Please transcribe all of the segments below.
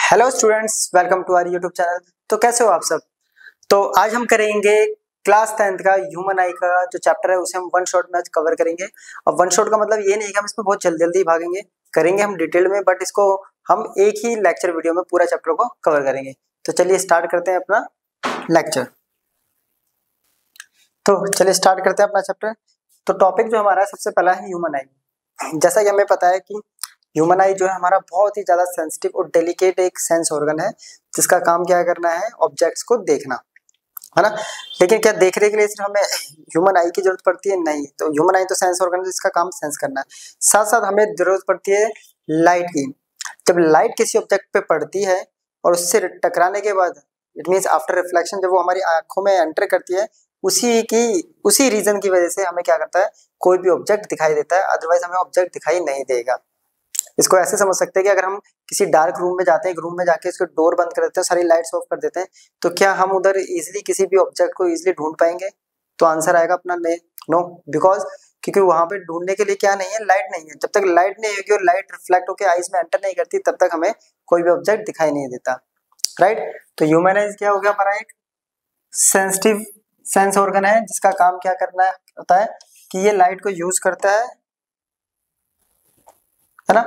Hello students, welcome to our YouTube channel. तो कैसे हो आप सब। तो आज हम करेंगे क्लास 10th का ह्यूमन आई का जो चैप्टर है उसे हम वन शॉट में आज कवर करेंगे। और वन शॉट का मतलब ये नहीं कि हम इसमें बहुत जल्दी जल्दी भागेंगे, करेंगे हम डिटेल में, बट इसको हम एक ही लेक्चर वीडियो में पूरा चैप्टर को कवर करेंगे। तो चलिए स्टार्ट करते हैं अपना लेक्चर। तो चलिए स्टार्ट करते हैं अपना चैप्टर। तो टॉपिक जो हमारा है सबसे पहला है ह्यूमन आई। जैसा कि हमें पता है कि ह्यूमन आई जो है हमारा बहुत ही ज्यादा सेंसिटिव और डेलिकेट एक सेंस ऑर्गन है, जिसका काम क्या करना है, ऑब्जेक्ट्स को देखना है ना। लेकिन क्या देखने के लिए सिर्फ हमें ह्यूमन आई की जरूरत पड़ती है? नहीं। तो ह्यूमन आई तो सेंस ऑर्गन है जिसका काम सेंस करना है, साथ साथ हमें जरूरत पड़ती है लाइट की। जब लाइट किसी ऑब्जेक्ट पे पड़ती है और उससे टकराने के बाद, इट मीन्स आफ्टर रिफ्लेक्शन, जब वो हमारी आंखों में एंटर करती है, उसी रीजन की वजह से हमें क्या करता है, कोई भी ऑब्जेक्ट दिखाई देता है, अदरवाइज हमें ऑब्जेक्ट दिखाई नहीं देगा। इसको ऐसे समझ सकते हैं कि अगर हम किसी डार्क रूम में जाते हैं, एक रूम में जाके इसको डोर बंद कर देते हैं, सारी लाइट्स ऑफ कर देते हैं, तो क्या हम उधर इजीली किसी भी ऑब्जेक्ट को इजीली ढूंढ पाएंगे? तो आंसर आएगा अपना नो, बिकॉज क्योंकि वहां पे ढूंढने के लिए क्या नहीं है, लाइट नहीं है। जब तक लाइट नहीं होगी और लाइट रिफ्लेक्ट होकर आईज में एंटर नहीं करती, तब तक हमें कोई भी ऑब्जेक्ट दिखाई नहीं देता, राइट। तो ह्यूमन आइज क्या हो गया हमारा, एक सेंसिटिव सेंस ऑर्गन है जिसका काम क्या करना होता है कि ये लाइट को यूज करता है ना,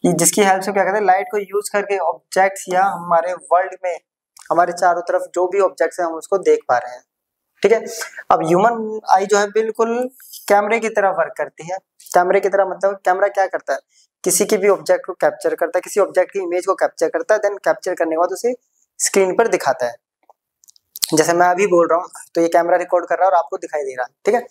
जिसकी हेल्प से क्या करते हैं, लाइट को यूज करके ऑब्जेक्ट्स या हमारे वर्ल्ड में हमारे चारों तरफ जो भी ऑब्जेक्ट्स हैं हम उसको देख पा रहे हैं, ठीक है। अब ह्यूमन आई जो है बिल्कुल कैमरे की तरह वर्क करती है। कैमरे की तरह मतलब कैमरा क्या करता है, किसी की भी ऑब्जेक्ट को कैप्चर करता है, किसी ऑब्जेक्ट की इमेज को कैप्चर करता है, देन कैप्चर करने के बाद उसे स्क्रीन पर दिखाता है। जैसे मैं अभी बोल रहा हूँ तो ये कैमरा रिकॉर्ड कर रहा है और आपको दिखाई दे रहा है, ठीक है।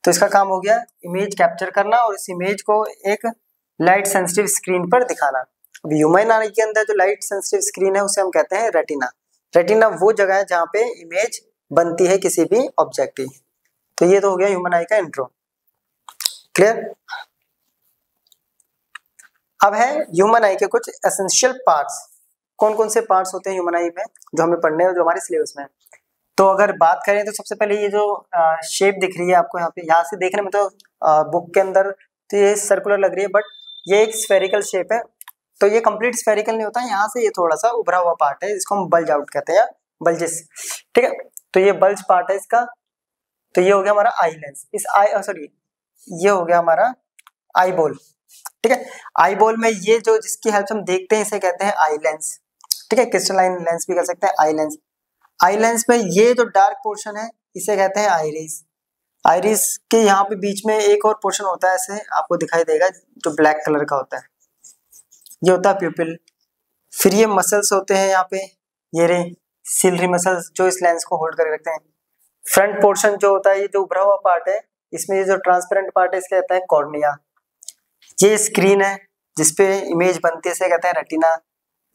तो इसका काम हो गया इमेज कैप्चर करना और इस इमेज को एक लाइट सेंसिटिव स्क्रीन पर दिखाना। अब ह्यूमन आई के अंदर जो लाइट सेंसिटिव स्क्रीन है उसे हम कहते हैं रेटिना। रेटिना वो जगह है जहाँ पे इमेज बनती है किसी भी ऑब्जेक्ट की। तो ये तो हो गया ह्यूमन आई का इंट्रो, क्लियर। अब है ह्यूमन आई के कुछ एसेंशियल पार्ट्स। कौन कौन से पार्ट्स होते हैं ह्यूमन आई में जो हमें पढ़ने हैं, जो हमारे सिलेबस में है। तो अगर बात करें तो सबसे पहले ये जो शेप दिख रही है आपको यहाँ पे, यहाँ से देखने में तो बुक के अंदर तो ये सर्कुलर लग रही है, बट ये एक स्फेरिकल शेप है। तो ये कंप्लीट स्फेरिकल नहीं होता है, यहाँ से ये थोड़ा सा उभरा हुआ पार्ट है, इसको हम बल्ज आउट कहते हैं, बल्जेस, ठीक है। तो ये बल्ज पार्ट है इसका। तो ये हो गया हमारा आई लेंस। इस आई सॉरी ये हो गया हमारा आई बॉल, ठीक है। आई बॉल में ये जो जिसकी हेल्प से हम देखते हैं इसे कहते हैं आई लेंस, ठीक है। क्रिस्टलाइन लेंस भी कर सकते हैं, आई लेंस। आई लेंस में ये जो डार्क पोर्शन है इसे कहते हैं आइरिस। आइरिस के यहाँ पे बीच में एक और पोर्शन होता है, ऐसे आपको दिखाई देगा, जो ब्लैक कलर का होता है, ये होता है प्यूपिल। फिर ये मसल्स होते हैं यहाँ पे, ये रे सिलरी मसल्स जो इस लेंस को होल्ड करके रखते हैं। फ्रंट पोर्शन जो होता है, ये जो उभरा हुआ पार्ट है, इसमें ये जो ट्रांसपेरेंट पार्ट है इसका कहता है कॉर्निया। ये स्क्रीन है जिसपे इमेज बनती है, इसे कहते हैं रेटिना।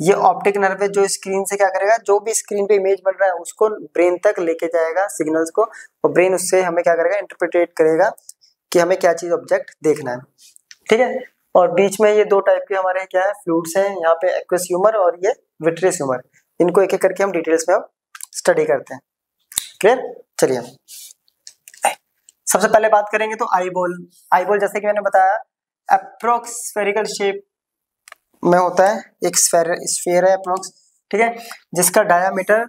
ये ऑप्टिक नर्व है जो स्क्रीन से क्या करेगा, जो भी स्क्रीन पे इमेज बन रहा है उसको ब्रेन तक लेके जाएगा सिग्नल्स को, और ब्रेन उससे हमें क्या करेगा, इंटरप्रिटेट करेगा कि हमें क्या चीज ऑब्जेक्ट देखना है, ठीक है। और बीच में ये दो टाइप के हमारे क्या है, फ्लूइड्स हैं, यहाँ पे एक्वस ह्यूमर और ये विट्रियस ह्यूमर। इनको एक एक करके हम डिटेल्स में अब स्टडी करते हैं, क्लियर। चलिए सबसे पहले बात करेंगे तो आई बॉल। आई बॉल जैसे कि मैंने बताया अप्रोक्स स्फेरिकल शेप में होता है, एक स्फीयर है अप्रोक्स, ठीक है, जिसका डायामीटर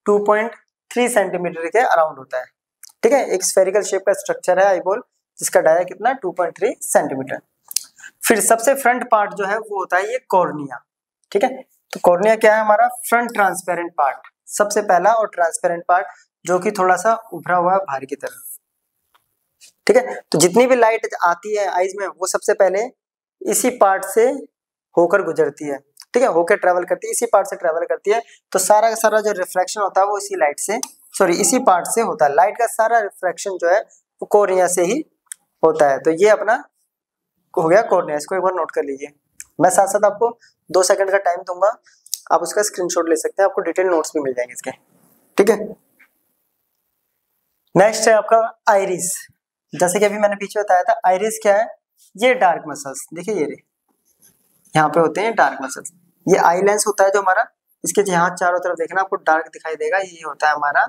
2.3 सेंटीमीटर के अराउंड होता है, ठीक है। एक स्फेरिकल शेप का स्ट्रक्चर है आई बॉल, जिसका डाया कितना 2.3 सेंटीमीटर। फिर सबसे फ्रंट पार्ट जो है वो होता है ये कॉर्निया, ठीक है। तो कॉर्निया क्या है हमारा, फ्रंट ट्रांसपेरेंट पार्ट, सबसे पहला और ट्रांसपेरेंट पार्ट, जो कि थोड़ा सा उभरा हुआ है बाहर की तरफ, ठीक है। तो जितनी भी लाइट आती है आईज में वो सबसे पहले इसी पार्ट से होकर गुजरती है, ठीक है, होकर ट्रेवल करती है, इसी पार्ट से ट्रेवल करती है। तो सारा का सारा जो रिफ्रैक्शन होता है वो इसी लाइट से, सॉरी इसी पार्ट से होता है। लाइट का सारा रिफ्रैक्शन जो है वो कॉर्निया से ही होता है। तो ये अपना हो गया कॉर्निया, इसको एक बार नोट कर लीजिए। मैं साथ साथ आपको 2 सेकंड का टाइम दूंगा, आप उसका स्क्रीनशॉट ले सकते हैं, आपको डिटेल नोट्स भी मिल जाएंगे इसके, ठीक है। नेक्स्ट है आपका आइरिस। जैसे कि अभी मैंने पीछे बताया था, आइरिस क्या है, ये डार्क मसल्स देखिए, ये यहाँ पे होते हैं डार्क मसल्स। ये आई लेंस होता है जो हमारा, इसके यहाँ चारों तरफ देखना आपको डार्क दिखाई देगा, ये होता है हमारा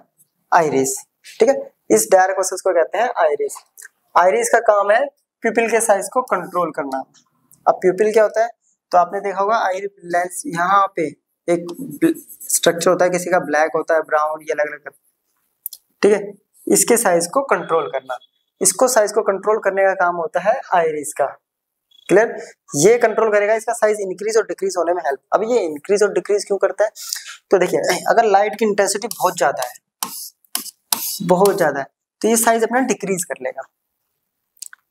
आइरिस, ठीक है। इस डार्क मसल्स को कहते हैं आइरिस। आइरिस का काम है प्यूपिल के साइज को कंट्रोल करना। अब प्यूपिल क्या होता है, तो आपने देखा होगा आई लेंस यहाँ पे एक स्ट्रक्चर होता है, किसी का ब्लैक होता है, ब्राउन, ये अलग अलग, ठीक है। इसके साइज को कंट्रोल करना, इसको साइज को कंट्रोल करने का काम होता है आइरिस का। क्लियर? ये कंट्रोल करेगा इसका साइज इंक्रीज और डिक्रीज होने में हेल्प। अब ये इंक्रीज और डिक्रीज क्यों करता है? तो देखिए, अगर लाइट की इंटेंसिटी बहुत ज्यादा है, तो ये साइज अपना डिक्रीज कर लेगा,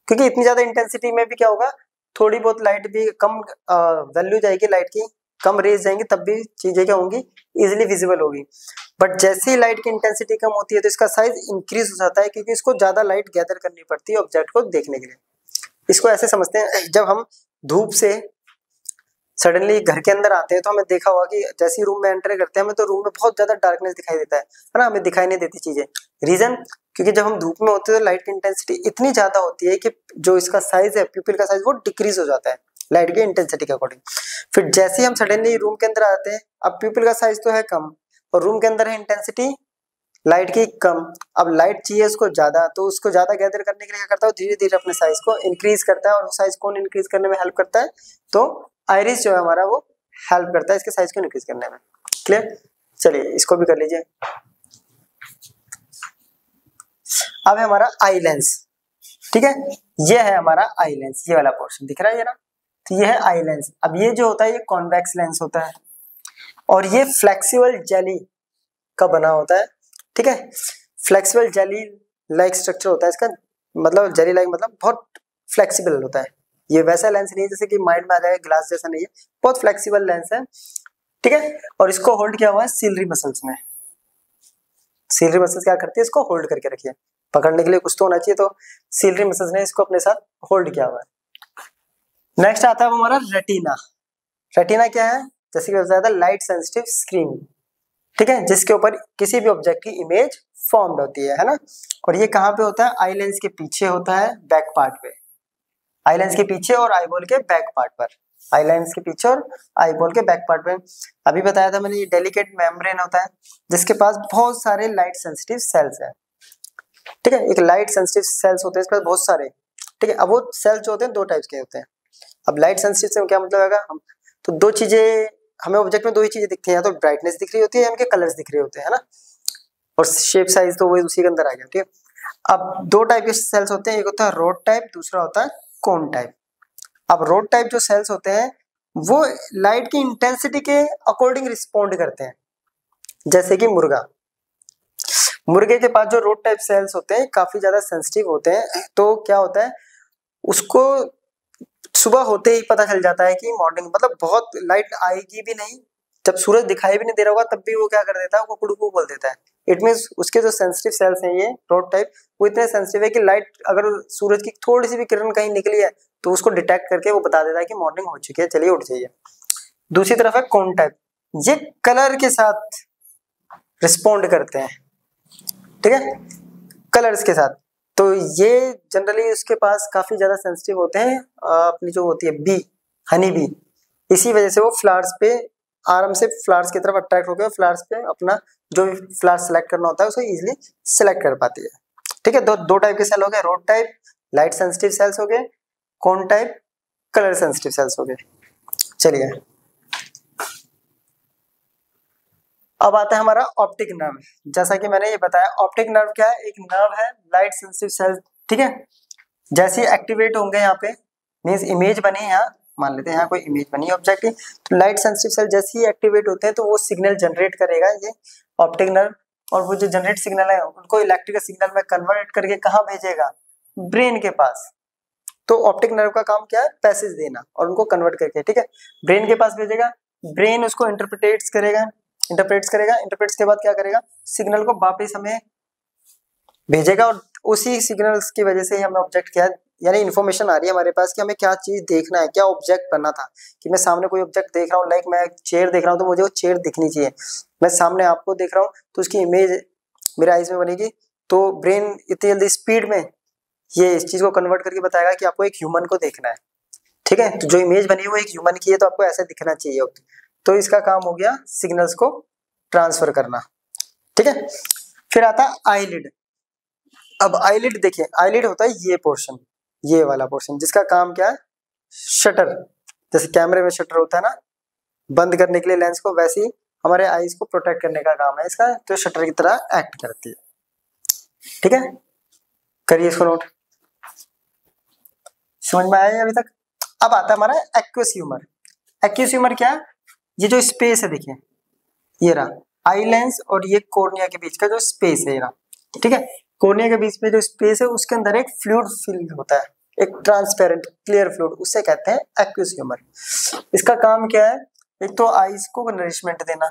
क्योंकि इतनी ज्यादा इंटेंसिटी में भी क्या होगा, थोड़ी बहुत लाइट भी कम वैल्यू जाएगी, लाइट की कम रेज जाएंगी, तब भी चीजें क्या होंगी, इजिली विजिबल होगी। बट जैसे ही लाइट की इंटेंसिटी कम होती है तो इसका साइज इंक्रीज हो जाता है, क्योंकि इसको ज्यादा लाइट गैदर करनी पड़ती है ऑब्जेक्ट को देखने के लिए। इसको ऐसे समझते हैं, जब हम धूप से सडनली घर के अंदर आते हैं तो हमें देखा होगा कि जैसे ही रूम में एंटर करते हैं हमें तो रूम में बहुत ज्यादा डार्कनेस दिखाई देता है ना, हमें दिखाई नहीं देती चीजें। रीजन, क्योंकि जब हम धूप में होते हैं तो लाइट की इंटेंसिटी इतनी ज्यादा होती है कि जो इसका साइज है, प्यूपिल का साइज, वो डिक्रीज हो जाता है लाइट की इंटेंसिटी के अकॉर्डिंग। फिर जैसे ही हम सडनली रूम के अंदर आते हैं, अब प्यूपिल का साइज तो है कम और रूम के अंदर है इंटेंसिटी लाइट की कम, अब लाइट चाहिए उसको ज्यादा, तो उसको ज्यादा गैदर करने के लिए क्या करता है, धीरे धीरे अपने साइज को इंक्रीज करता है। और साइज कौन इंक्रीज करने में हेल्प करता है? तो आइरिस जो है हमारा, वो हेल्प करता है इसके साइज को इंक्रीज करने में। क्लियर? चलिए इसको भी कर लीजिए। अब है हमारा आई लेंस, ठीक है, ये है हमारा आई लेंस, ये वाला पोर्शन दिख रहा है जरा, तो ये है आई लेंस। अब ये जो होता है ये कॉन्वेक्स लेंस होता है और ये फ्लेक्सिबल जेली का बना होता है, ठीक है। फ्लेक्सिबल जेली लाइक स्ट्रक्चर होता है इसका, मतलब जेली लाइक मतलब बहुत फ्लेक्सिबल होता है। ये वैसा लेंस नहीं है जैसे कि माइंड में आ जाएगा ग्लास जैसा, नहीं है, बहुत फ्लेक्सिबल लेंस है, ठीक है। और इसको होल्ड किया हुआ है सिलरी मसल्स में। सिलरी मसल्स क्या करती है, इसको होल्ड करके रखिए, पकड़ने के लिए कुछ तो होना चाहिए, तो सिलरी मसल्स ने इसको अपने साथ होल्ड किया हुआ है। नेक्स्ट आता है हमारा रेटिना। रेटिना क्या है? जैसे कि बताया था, लाइट सेंसिटिव स्क्रीन, ठीक है, जिसके ऊपर किसी भी ऑब्जेक्ट की इमेज फॉर्म्ड होती है ना। और ये कहाँ पे होता है? आई लेंस के पीछे होता है, बैक पार्ट पे, आई लेंस के पीछे और आईबॉल के बैक पार्ट पर, आई लेंस के पीछे और आईबॉल के बैक पार्ट पे। अभी बताया था मैंने, ये डेलिकेट मेम्ब्रेन होता है जिसके पास बहुत सारे लाइट सेंसिटिव सेल्स है, ठीक है। एक लाइट सेंसिटिव सेल्स होते हैं इसके पास बहुत सारे, ठीक है। अब वो सेल्स जो होते हैं दो टाइप्स के होते हैं। अब लाइट सेंसिटिव से क्या मतलब है? हम तो दो चीजें, हमें ऑब्जेक्ट में दो ही चीजें दिखती हैं, या तो ब्राइटनेस दिख रही होती है या उनके कलर्स दिख रहे होते हैं, है ना, और शेप साइज तो वही उसी के अंदर आ गया, ठीक है। अब दो टाइप के सेल्स होते हैं, एक होता है रोड टाइप, दूसरा होता है कोन टाइप। अब रोड टाइप जो सेल्स होते हैं वो लाइट की इंटेंसिटी के अकॉर्डिंग रिस्पॉन्ड करते हैं, जैसे कि मुर्गे के पास जो रोड टाइप सेल्स होते हैं काफी ज्यादा सेंसिटिव होते हैं। तो क्या होता है, उसको सुबह होते ही पता चल जाता है कि मॉर्निंग, मतलब बहुत लाइट आएगी भी नहीं, जब सूरज दिखाई भी नहीं दे रहा होगा तब भी वो क्या कर देता है, वो कुड़कू बोल देता है। इट मींस उसके जो सेंसिटिव सेल्स हैं ये रोड टाइप, वो इतने सेंसिटिव है कि लाइट अगर सूरज की थोड़ी सी भी किरण कहीं निकली है तो उसको डिटेक्ट करके वो बता देता है कि मॉर्निंग हो चुकी है, चलिए उठ जाइए। दूसरी तरफ है कोन टाइप, ये कलर के साथ रिस्पॉन्ड करते हैं, ठीक है, कलर्स के साथ। तो ये जनरली उसके पास काफी ज्यादा सेंसिटिव होते हैं, अपनी जो होती है बी, हनी बी, इसी वजह से वो फ्लावर्स पे आराम से फ्लावर्स की तरफ अट्रैक्ट होकर फ्लावर्स पे अपना जो भी फ्लावर सेलेक्ट करना होता है उसको इजीली सेलेक्ट कर पाती है, ठीक है। दो टाइप के सेल हो गए, road type light sensitive sales हो गए, कोन टाइप कलर सेंसिटिव सेल्स हो गए। चलिए अब आता है हमारा ऑप्टिक नर्व। जैसा कि मैंने ये बताया, ऑप्टिक नर्व क्या है, एक नर्व है लाइट सेंसिटिव सेल, ठीक है। जैसे एक्टिवेट होंगे यहाँ पे, मींस इमेज बनी है, यहाँ मान लेते हैं यहाँ कोई इमेज बनी ऑब्जेक्ट की, तो लाइट सेंसिटिव सेल जैसे ही एक्टिवेट होते हैं तो वो सिग्नल जनरेट करेगा ये ऑप्टिक नर्व, और वो जो जनरेट सिग्नल है उनको इलेक्ट्रिकल सिग्नल में कन्वर्ट करके कहाँ भेजेगा, ब्रेन के पास। तो ऑप्टिक नर्व का काम क्या है, पैसेज देना और उनको कन्वर्ट करके, ठीक है, ब्रेन के पास भेजेगा, ब्रेन उसको इंटरप्रेट्स करेगा, इंटरप्रेट्स के बाद क्या करेगा, सिग्नल को वापस हमें भेजेगा, और उसी सिग्नल्स की वजह से ही हमें ऑब्जेक्ट क्या है, यानी इन्फॉर्मेशन आ रही है हमारे पास कि हमें क्या चीज देखना है, क्या ऑब्जेक्ट बनना था। कि मैं सामने कोई ऑब्जेक्ट देख रहा हूँ, लाइक मैं चेयर देख रहा हूँ तो मुझे वो चेयर दिखनी चाहिए, मैं सामने आपको देख रहा हूँ तो उसकी इमेज मेरे आईज में बनेगी, तो ब्रेन इतनी जल्दी स्पीड में ये इस चीज को कन्वर्ट करके बताएगा कि आपको एक ह्यूमन को देखना है, ठीक है। तो जो इमेज बनी है वो एक ह्यूमन की है, तो आपको ऐसा दिखना चाहिए, तो इसका काम हो गया सिग्नल्स को ट्रांसफर करना, ठीक है। फिर आता है आईलिड। अब आईलिड देखिए, आईलिड होता है ये पोर्शन, ये वाला पोर्शन, जिसका काम क्या है, शटर, जैसे कैमरे में शटर होता है ना, बंद करने के लिए लेंस को, वैसे ही हमारे आईज को प्रोटेक्ट करने का काम है इसका, तो शटर की तरह एक्ट करती है। ठीक है, करिए इसको नोट। समझ में आया अभी तक? अब आता है हमारा एक्वस ह्यूमर। एक्वस ह्यूमर क्या है? ये जो स्पेस है देखिए, ये रहा आई लेंस और ये कॉर्निया के बीच का जो स्पेस है ये रहा। ठीक है, कॉर्निया के बीच में जो स्पेस है उसके अंदर एक फ्लूइड फिल होता है, एक ट्रांसपेरेंट क्लियर फ्लूइड, उससे कहते हैं एक्वस ह्यूमर। इसका काम क्या है? एक तो आईज को नरिशमेंट देना,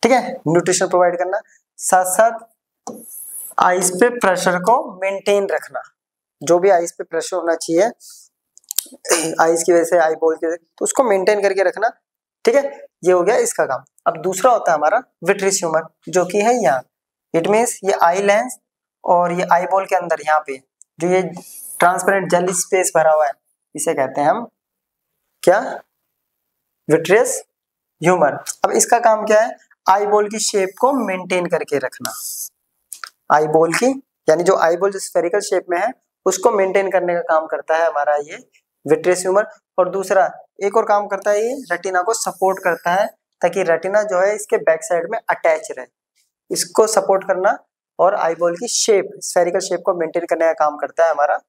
ठीक है, न्यूट्रिशन प्रोवाइड करना, साथ साथ आईज पे प्रेशर को मेंटेन रखना। जो भी आईज पे प्रेशर होना चाहिए आईज की वजह से, आई बॉल की वजह से, तो उसको मेंटेन करके रखना। ठीक है, ये हो गया इसका काम। अब दूसरा होता है हमारा विट्रियस ह्यूमर, जो कि है यहाँ। इट मीन्स ये आई लेंस और ये आई बॉल के अंदर यहाँ पे जो ये ट्रांसपेरेंट जेली स्पेस भरा हुआ है, इसे कहते हैं हम क्या? Vitreous humour. अब इसका काम क्या है? आई बॉल की शेप को मेंटेन करके रखना। आई बॉल की, यानी जो आई बॉल जो स्फेरिकल शेप में है उसको मेंटेन करने का काम करता है हमारा ये विट्रियस ह्यूमर। और दूसरा एक और काम करता है, ये रेटिना को सपोर्ट करता है, ताकि रेटिना जो है इसके बैक साइड में अटैच रहे, इसको सपोर्ट करना और आई बॉल की शेप, स्फेरिकल शेप को मेंटेन करने का काम करता है हमारा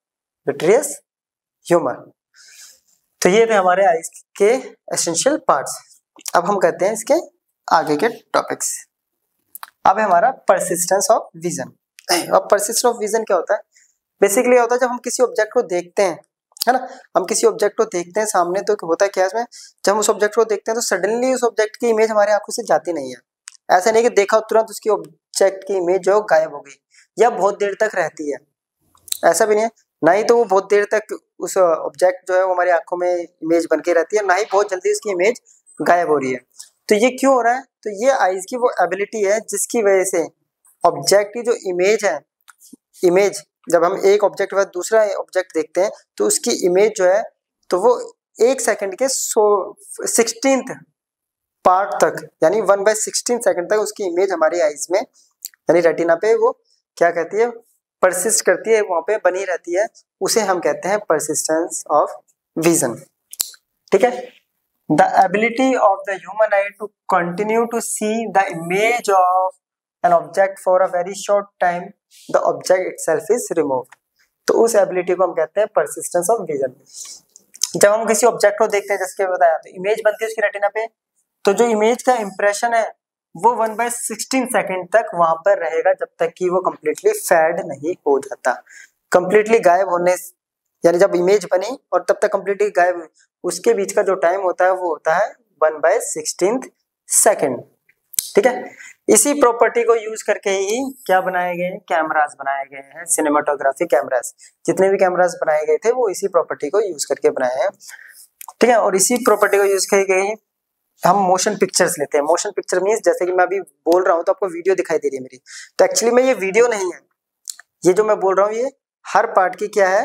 विट्रियस ह्यूमर। तो ये थे हमारे आईज के एसेंशियल पार्ट्स। अब हम कहते हैं इसके आगे के टॉपिक्स। अब है हमारा परसिस्टेंस ऑफ विजन। अब परसिस्टेंस ऑफ विजन क्या होता है? बेसिकली होता है जब हम किसी ऑब्जेक्ट को देखते हैं, है ना, हम किसी ऑब्जेक्ट को देखते हैं सामने, तो होता है क्या इसमें, जब हम उस ऑब्जेक्ट को देखते हैं तो सडनली उस ऑब्जेक्ट की इमेज हमारी आंखों से जाती नहीं है। ऐसा नहीं कि देखा तुरंत उसकी ऑब्जेक्ट की इमेज जो गायब हो गई या बहुत देर तक रहती है, ऐसा भी नहीं है। ना ही तो वो बहुत देर तक उस ऑब्जेक्ट जो है वो हमारी आंखों में इमेज बन के रहती है, ना ही बहुत जल्दी उसकी इमेज गायब हो रही है। तो ये क्यों हो रहा है? तो ये आईज की वो एबिलिटी है जिसकी वजह से ऑब्जेक्ट की जो इमेज है, इमेज जब हम एक ऑब्जेक्ट के दूसरा ऑब्जेक्ट देखते हैं तो उसकी इमेज जो है तो वो 1 सेकंड के 16th पार्ट तक, यानी 1/16 सेकंड तक उसकी इमेज हमारी आईज में, यानी रेटिना पे वो क्या कहती है, परसिस्ट करती है, वहां पे बनी रहती है। उसे हम कहते हैं परसिस्टेंस ऑफ विजन। ठीक है, the ability of the human eye to continue to see the image of an object for a very short time, the object itself is removed. तो उस एबिलिटी को हम कहते हैं परसिस्टेंस ऑफ विजन। जब हम किसी ऑब्जेक्ट को देखते हैं, जैसे बताया, तो इमेज बनती है उसकी रेटिना पे, तो जो इमेज का इंप्रेशन है वो 1/16 सेकंड तक वहां पर रहेगा, जब तक कि वो कंप्लीटली फेड नहीं हो जाता। कंप्लीटली गायब होने, यानी जब इमेज बनी और तब तक कंप्लीटली गायब हुई, उसके बीच का जो टाइम होता है वो होता है 1/16 सेकंड। ठीक है, इसी प्रॉपर्टी को यूज करके ही क्या बनाए गए? कैमरास बनाए गए हैं, सिनेमाटोग्राफी कैमरास। जितने भी कैमरास बनाए गए थे वो इसी प्रॉपर्टी को यूज करके बनाए हैं। ठीक है, और इसी प्रॉपर्टी को यूज करके ही हम मोशन पिक्चर्स लेते हैं। मोशन पिक्चर मींस जैसे कि मैं अभी बोल रहा हूँ तो आपको वीडियो दिखाई दे रही है मेरी, तो एक्चुअली में ये वीडियो नहीं है, ये जो मैं बोल रहा हूँ ये हर पार्ट की क्या है,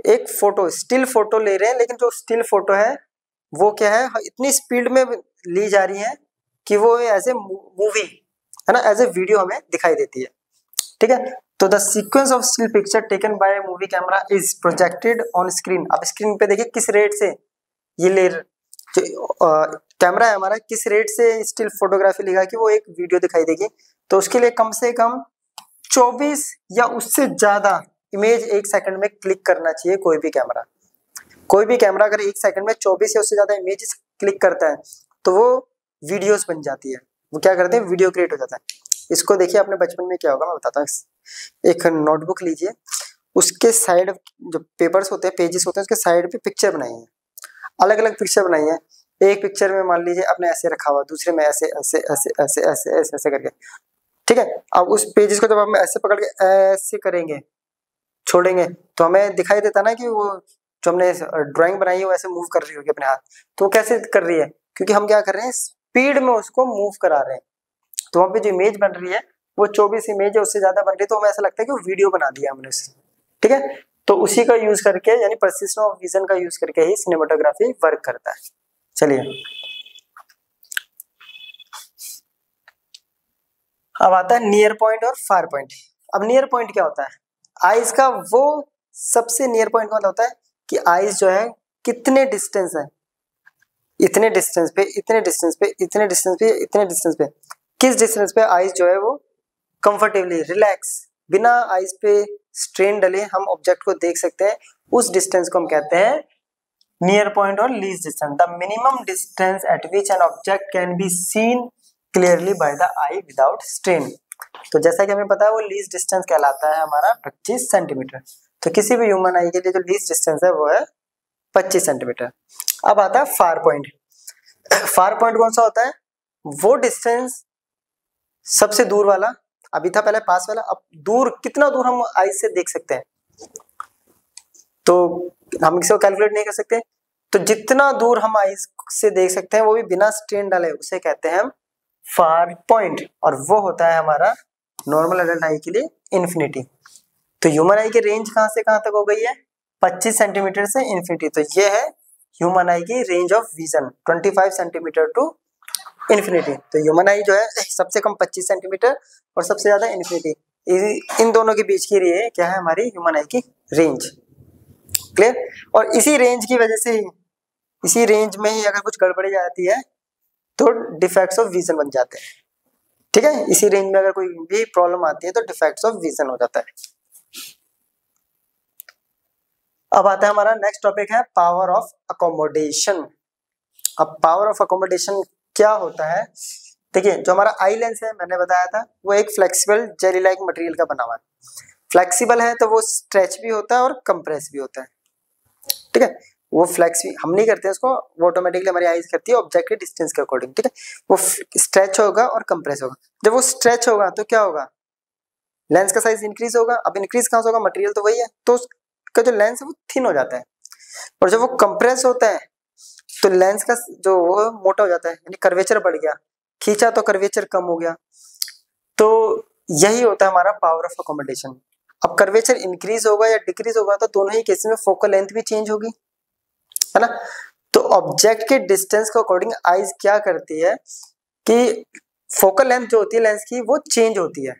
एक फोटो, स्टिल फोटो ले रहे हैं, लेकिन जो स्टिल फोटो है वो क्या है, इतनी स्पीड में ली जा रही है कि वो एज ए मूवी, है ना, एज ए वीडियो हमें दिखाई देती है। ठीक है, तो the sequence of still picture taken by movie camera is projected on screen. अब स्क्रीन पे देखिए किस रेट से ये ले, जो कैमरा है हमारा किस रेट से स्टिल फोटोग्राफी लेगा कि वो एक वीडियो दिखाई देगी। तो उसके लिए कम से कम 24 या उससे ज्यादा इमेज 1 सेकंड में क्लिक करना चाहिए कोई भी कैमरा। कोई भी कैमरा अगर 1 सेकंड में 24 या उससे ज्यादा इमेज क्लिक करता है तो वो वीडियोस बन जाती है, वो क्या करते हैं, वीडियो क्रिएट हो जाता है। इसको देखिए अपने बचपन में क्या होगा मैं बताता हूँ। एक नोटबुक लीजिए, उसके साइड जो पेपर्स होते हैं, पेजेस होते हैं, उसके साइड पे पिक्चर बनाई है, अलग अलग पिक्चर बनाई है। एक पिक्चर में मान लीजिए आपने ऐसे रखा हुआ, दूसरे में ऐसे ऐसे ऐसे ऐसे ऐसे ऐसे ऐसे करके। ठीक है, अब उस पेजेस को जब हम ऐसे पकड़ के ऐसे करेंगे, छोड़ेंगे, तो हमें दिखाई देता ना कि वो जो हमने ड्राइंग बनाई है वो ऐसे मूव कर रही होगी अपने हाथ। तो वो कैसे कर रही है? क्योंकि हम क्या कर रहे हैं, स्पीड में उसको मूव करा रहे हैं। तो वहां पे जो इमेज बन रही है वो 24 इमेज है उससे ज्यादा बन रही है, तो हमें ऐसा लगता है कि वो वीडियो बना दिया हमने उससे। ठीक है, तो उसी का यूज करके, यानी परसिस्टेंस ऑफ विजन का यूज करके ही सिनेमेटोग्राफी वर्क करता है। चलिए अब आता है नियर पॉइंट और फार पॉइंट। अब नियर पॉइंट क्या होता है? आईज का वो सबसे नियर पॉइंट मतलब होता है कि आईज जो है कितने डिस्टेंस है इतने डिस्टेंस पे, इतने डिस्टेंस पे, इतने डिस्टेंस पे, इतने डिस्टेंस पे, किस डिस्टेंस पे आइस जो है वो कंफर्टेबली रिलैक्स बिना आइस पे स्ट्रेन डले हम ऑब्जेक्ट को देख सकते हैं, उस डिस्टेंस को हम कहते हैं नियर पॉइंट और least distance. The minimum distance eight which an object can be seen clearly by the I without strain. तो जैसा कि हमें पता है वो लीस्ट डिस्टेंस कहलाता है हमारा 25 सेंटीमीटर। तो किसी भी ह्यूमन आई के लिए जो लीस्ट डिस्टेंस है वो है 25 सेंटीमीटर। अब आता है फार पॉइंट। फार पॉइंट कौन सा होता है? वो डिस्टेंस सबसे दूर वाला, अभी था पहले पास वाला, अब दूर, कितना दूर हम आई से देख सकते हैं, तो हम इसको कैलकुलेट नहीं कर सकते। तो जितना दूर हम आई से देख सकते हैं वो भी बिना स्ट्रेन डाले, उसे कहते हैं हम फार पॉइंट, और वो होता है हमारा नॉर्मल एडल्ट आई के लिए इन्फिनिटी। तो ह्यूमन आई की रेंज कहां से कहां तक हो गई है? 25 सेंटीमीटर से इन्फिनिटी। तो ये है ह्यूमन आई की range of vision, 25 centimetre to infinity. तो ह्यूमन आई जो है सबसे कम 25 सेंटीमीटर और सबसे ज्यादा इन्फिनिटी, इन दोनों के बीच की ये क्या है हमारी ह्यूमन आई की रेंज। क्लियर? और इसी रेंज की वजह से, इसी रेंज में ही अगर कुछ गड़बड़ी आती है तो डिफेक्ट्स ऑफ विजन बन जाते हैं। ठीक है, इसी रेंज में अगर कोई भी प्रॉब्लम आती है तो डिफेक्ट्स ऑफ विजन हो जाता है। अब आता है हमारा नेक्स्ट टॉपिक है पावर ऑफ अकोमोडेशन। अब पावर ऑफ अकोमोडेशन क्या होता है? देखिए, जो हमारा आई लेंस है मैंने बताया था वो एक फ्लेक्सिबल जेली लाइक मटेरियल का बना हुआ है। फ्लेक्सिबल है तो वो स्ट्रेच भी होता है और कंप्रेस भी होता है। ठीक है, वो फ्लेक्स हम नहीं करते हैं उसको, वो ऑटोमेटिकली हमारी आईज करती है ऑब्जेक्ट के डिस्टेंस के अकॉर्डिंग। ठीक है, वो स्ट्रेच होगा और कंप्रेस होगा। जब वो स्ट्रेच होगा तो क्या होगा? लेंस का साइज इंक्रीज होगा। अब इंक्रीज कहां से होगा? मटेरियल तो वही है, तो उसका जो लेंस है वो थिन हो जाता है। और जब वो कंप्रेस होता है तो लेंस का जो वो मोटा हो जाता है, यानी कर्वेचर बढ़ गया, खींचा तो कर्वेचर कम हो गया। तो यही होता है हमारा पावर ऑफ अकोमोडेशन। अब कर्वेचर इंक्रीज होगा या डिक्रीज होगा तो दोनों ही केसेस में फोकल लेंथ भी चेंज होगी, है ना। तो ऑब्जेक्ट के डिस्टेंस के अकॉर्डिंग आईज क्या करती है कि फोकल लेंथ जो होती है लेंस की वो चेंज होती है।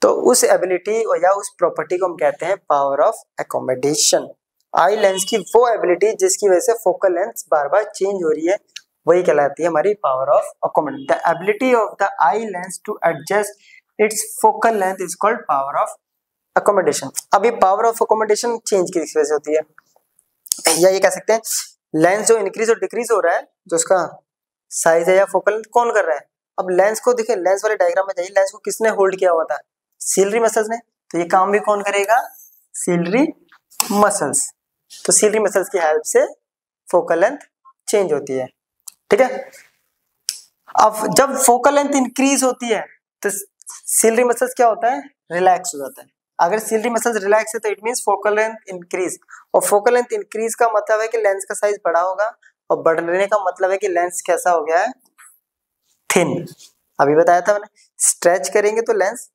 तो उस एबिलिटी या उस प्रॉपर्टी को हम कहते हैं power of accommodation. Eye lens की वो एबिलिटी जिसकी वजह से फोकल लेंथ बार बार चेंज हो रही है, वही कहलाती है हमारी power of accommodation. The ability of the eye lens to adjust its focal length is called power of accommodation. अब ये पावर ऑफ अकोमोडेशन चेंज किस वजह से होती है, या ये कह सकते हैं लेंस जो इंक्रीज और डिक्रीज हो रहा है, जो उसका साइज है या फोकल लेंथ कौन कर रहा है। अब लेंस को देखिए, लेंस वाले डायग्राम में जाइए, लेंस को किसने होल्ड किया हुआ था? सीलरी मसल्स ने। तो ये काम भी कौन करेगा? Ciliary muscles. तो सीलरी मसल्स की हेल्प से फोकल लेंथ चेंज होती है। ठीक है, अब जब फोकल लेंथ इंक्रीज होती है तो सीलरी मसल्स क्या होता है? रिलैक्स हो जाता है। अगर सीलरी मसल्स रिलैक्स है तो it means focal length increase, और फोकल लेंथ इंक्रीज का मतलब है कि लेंस का साइज बड़ा होगा, और बढ़ने का मतलब है कि लेंस कैसा हो गया है? थिन। अभी बताया था मैंने, स्ट्रेच करेंगे तो लेंस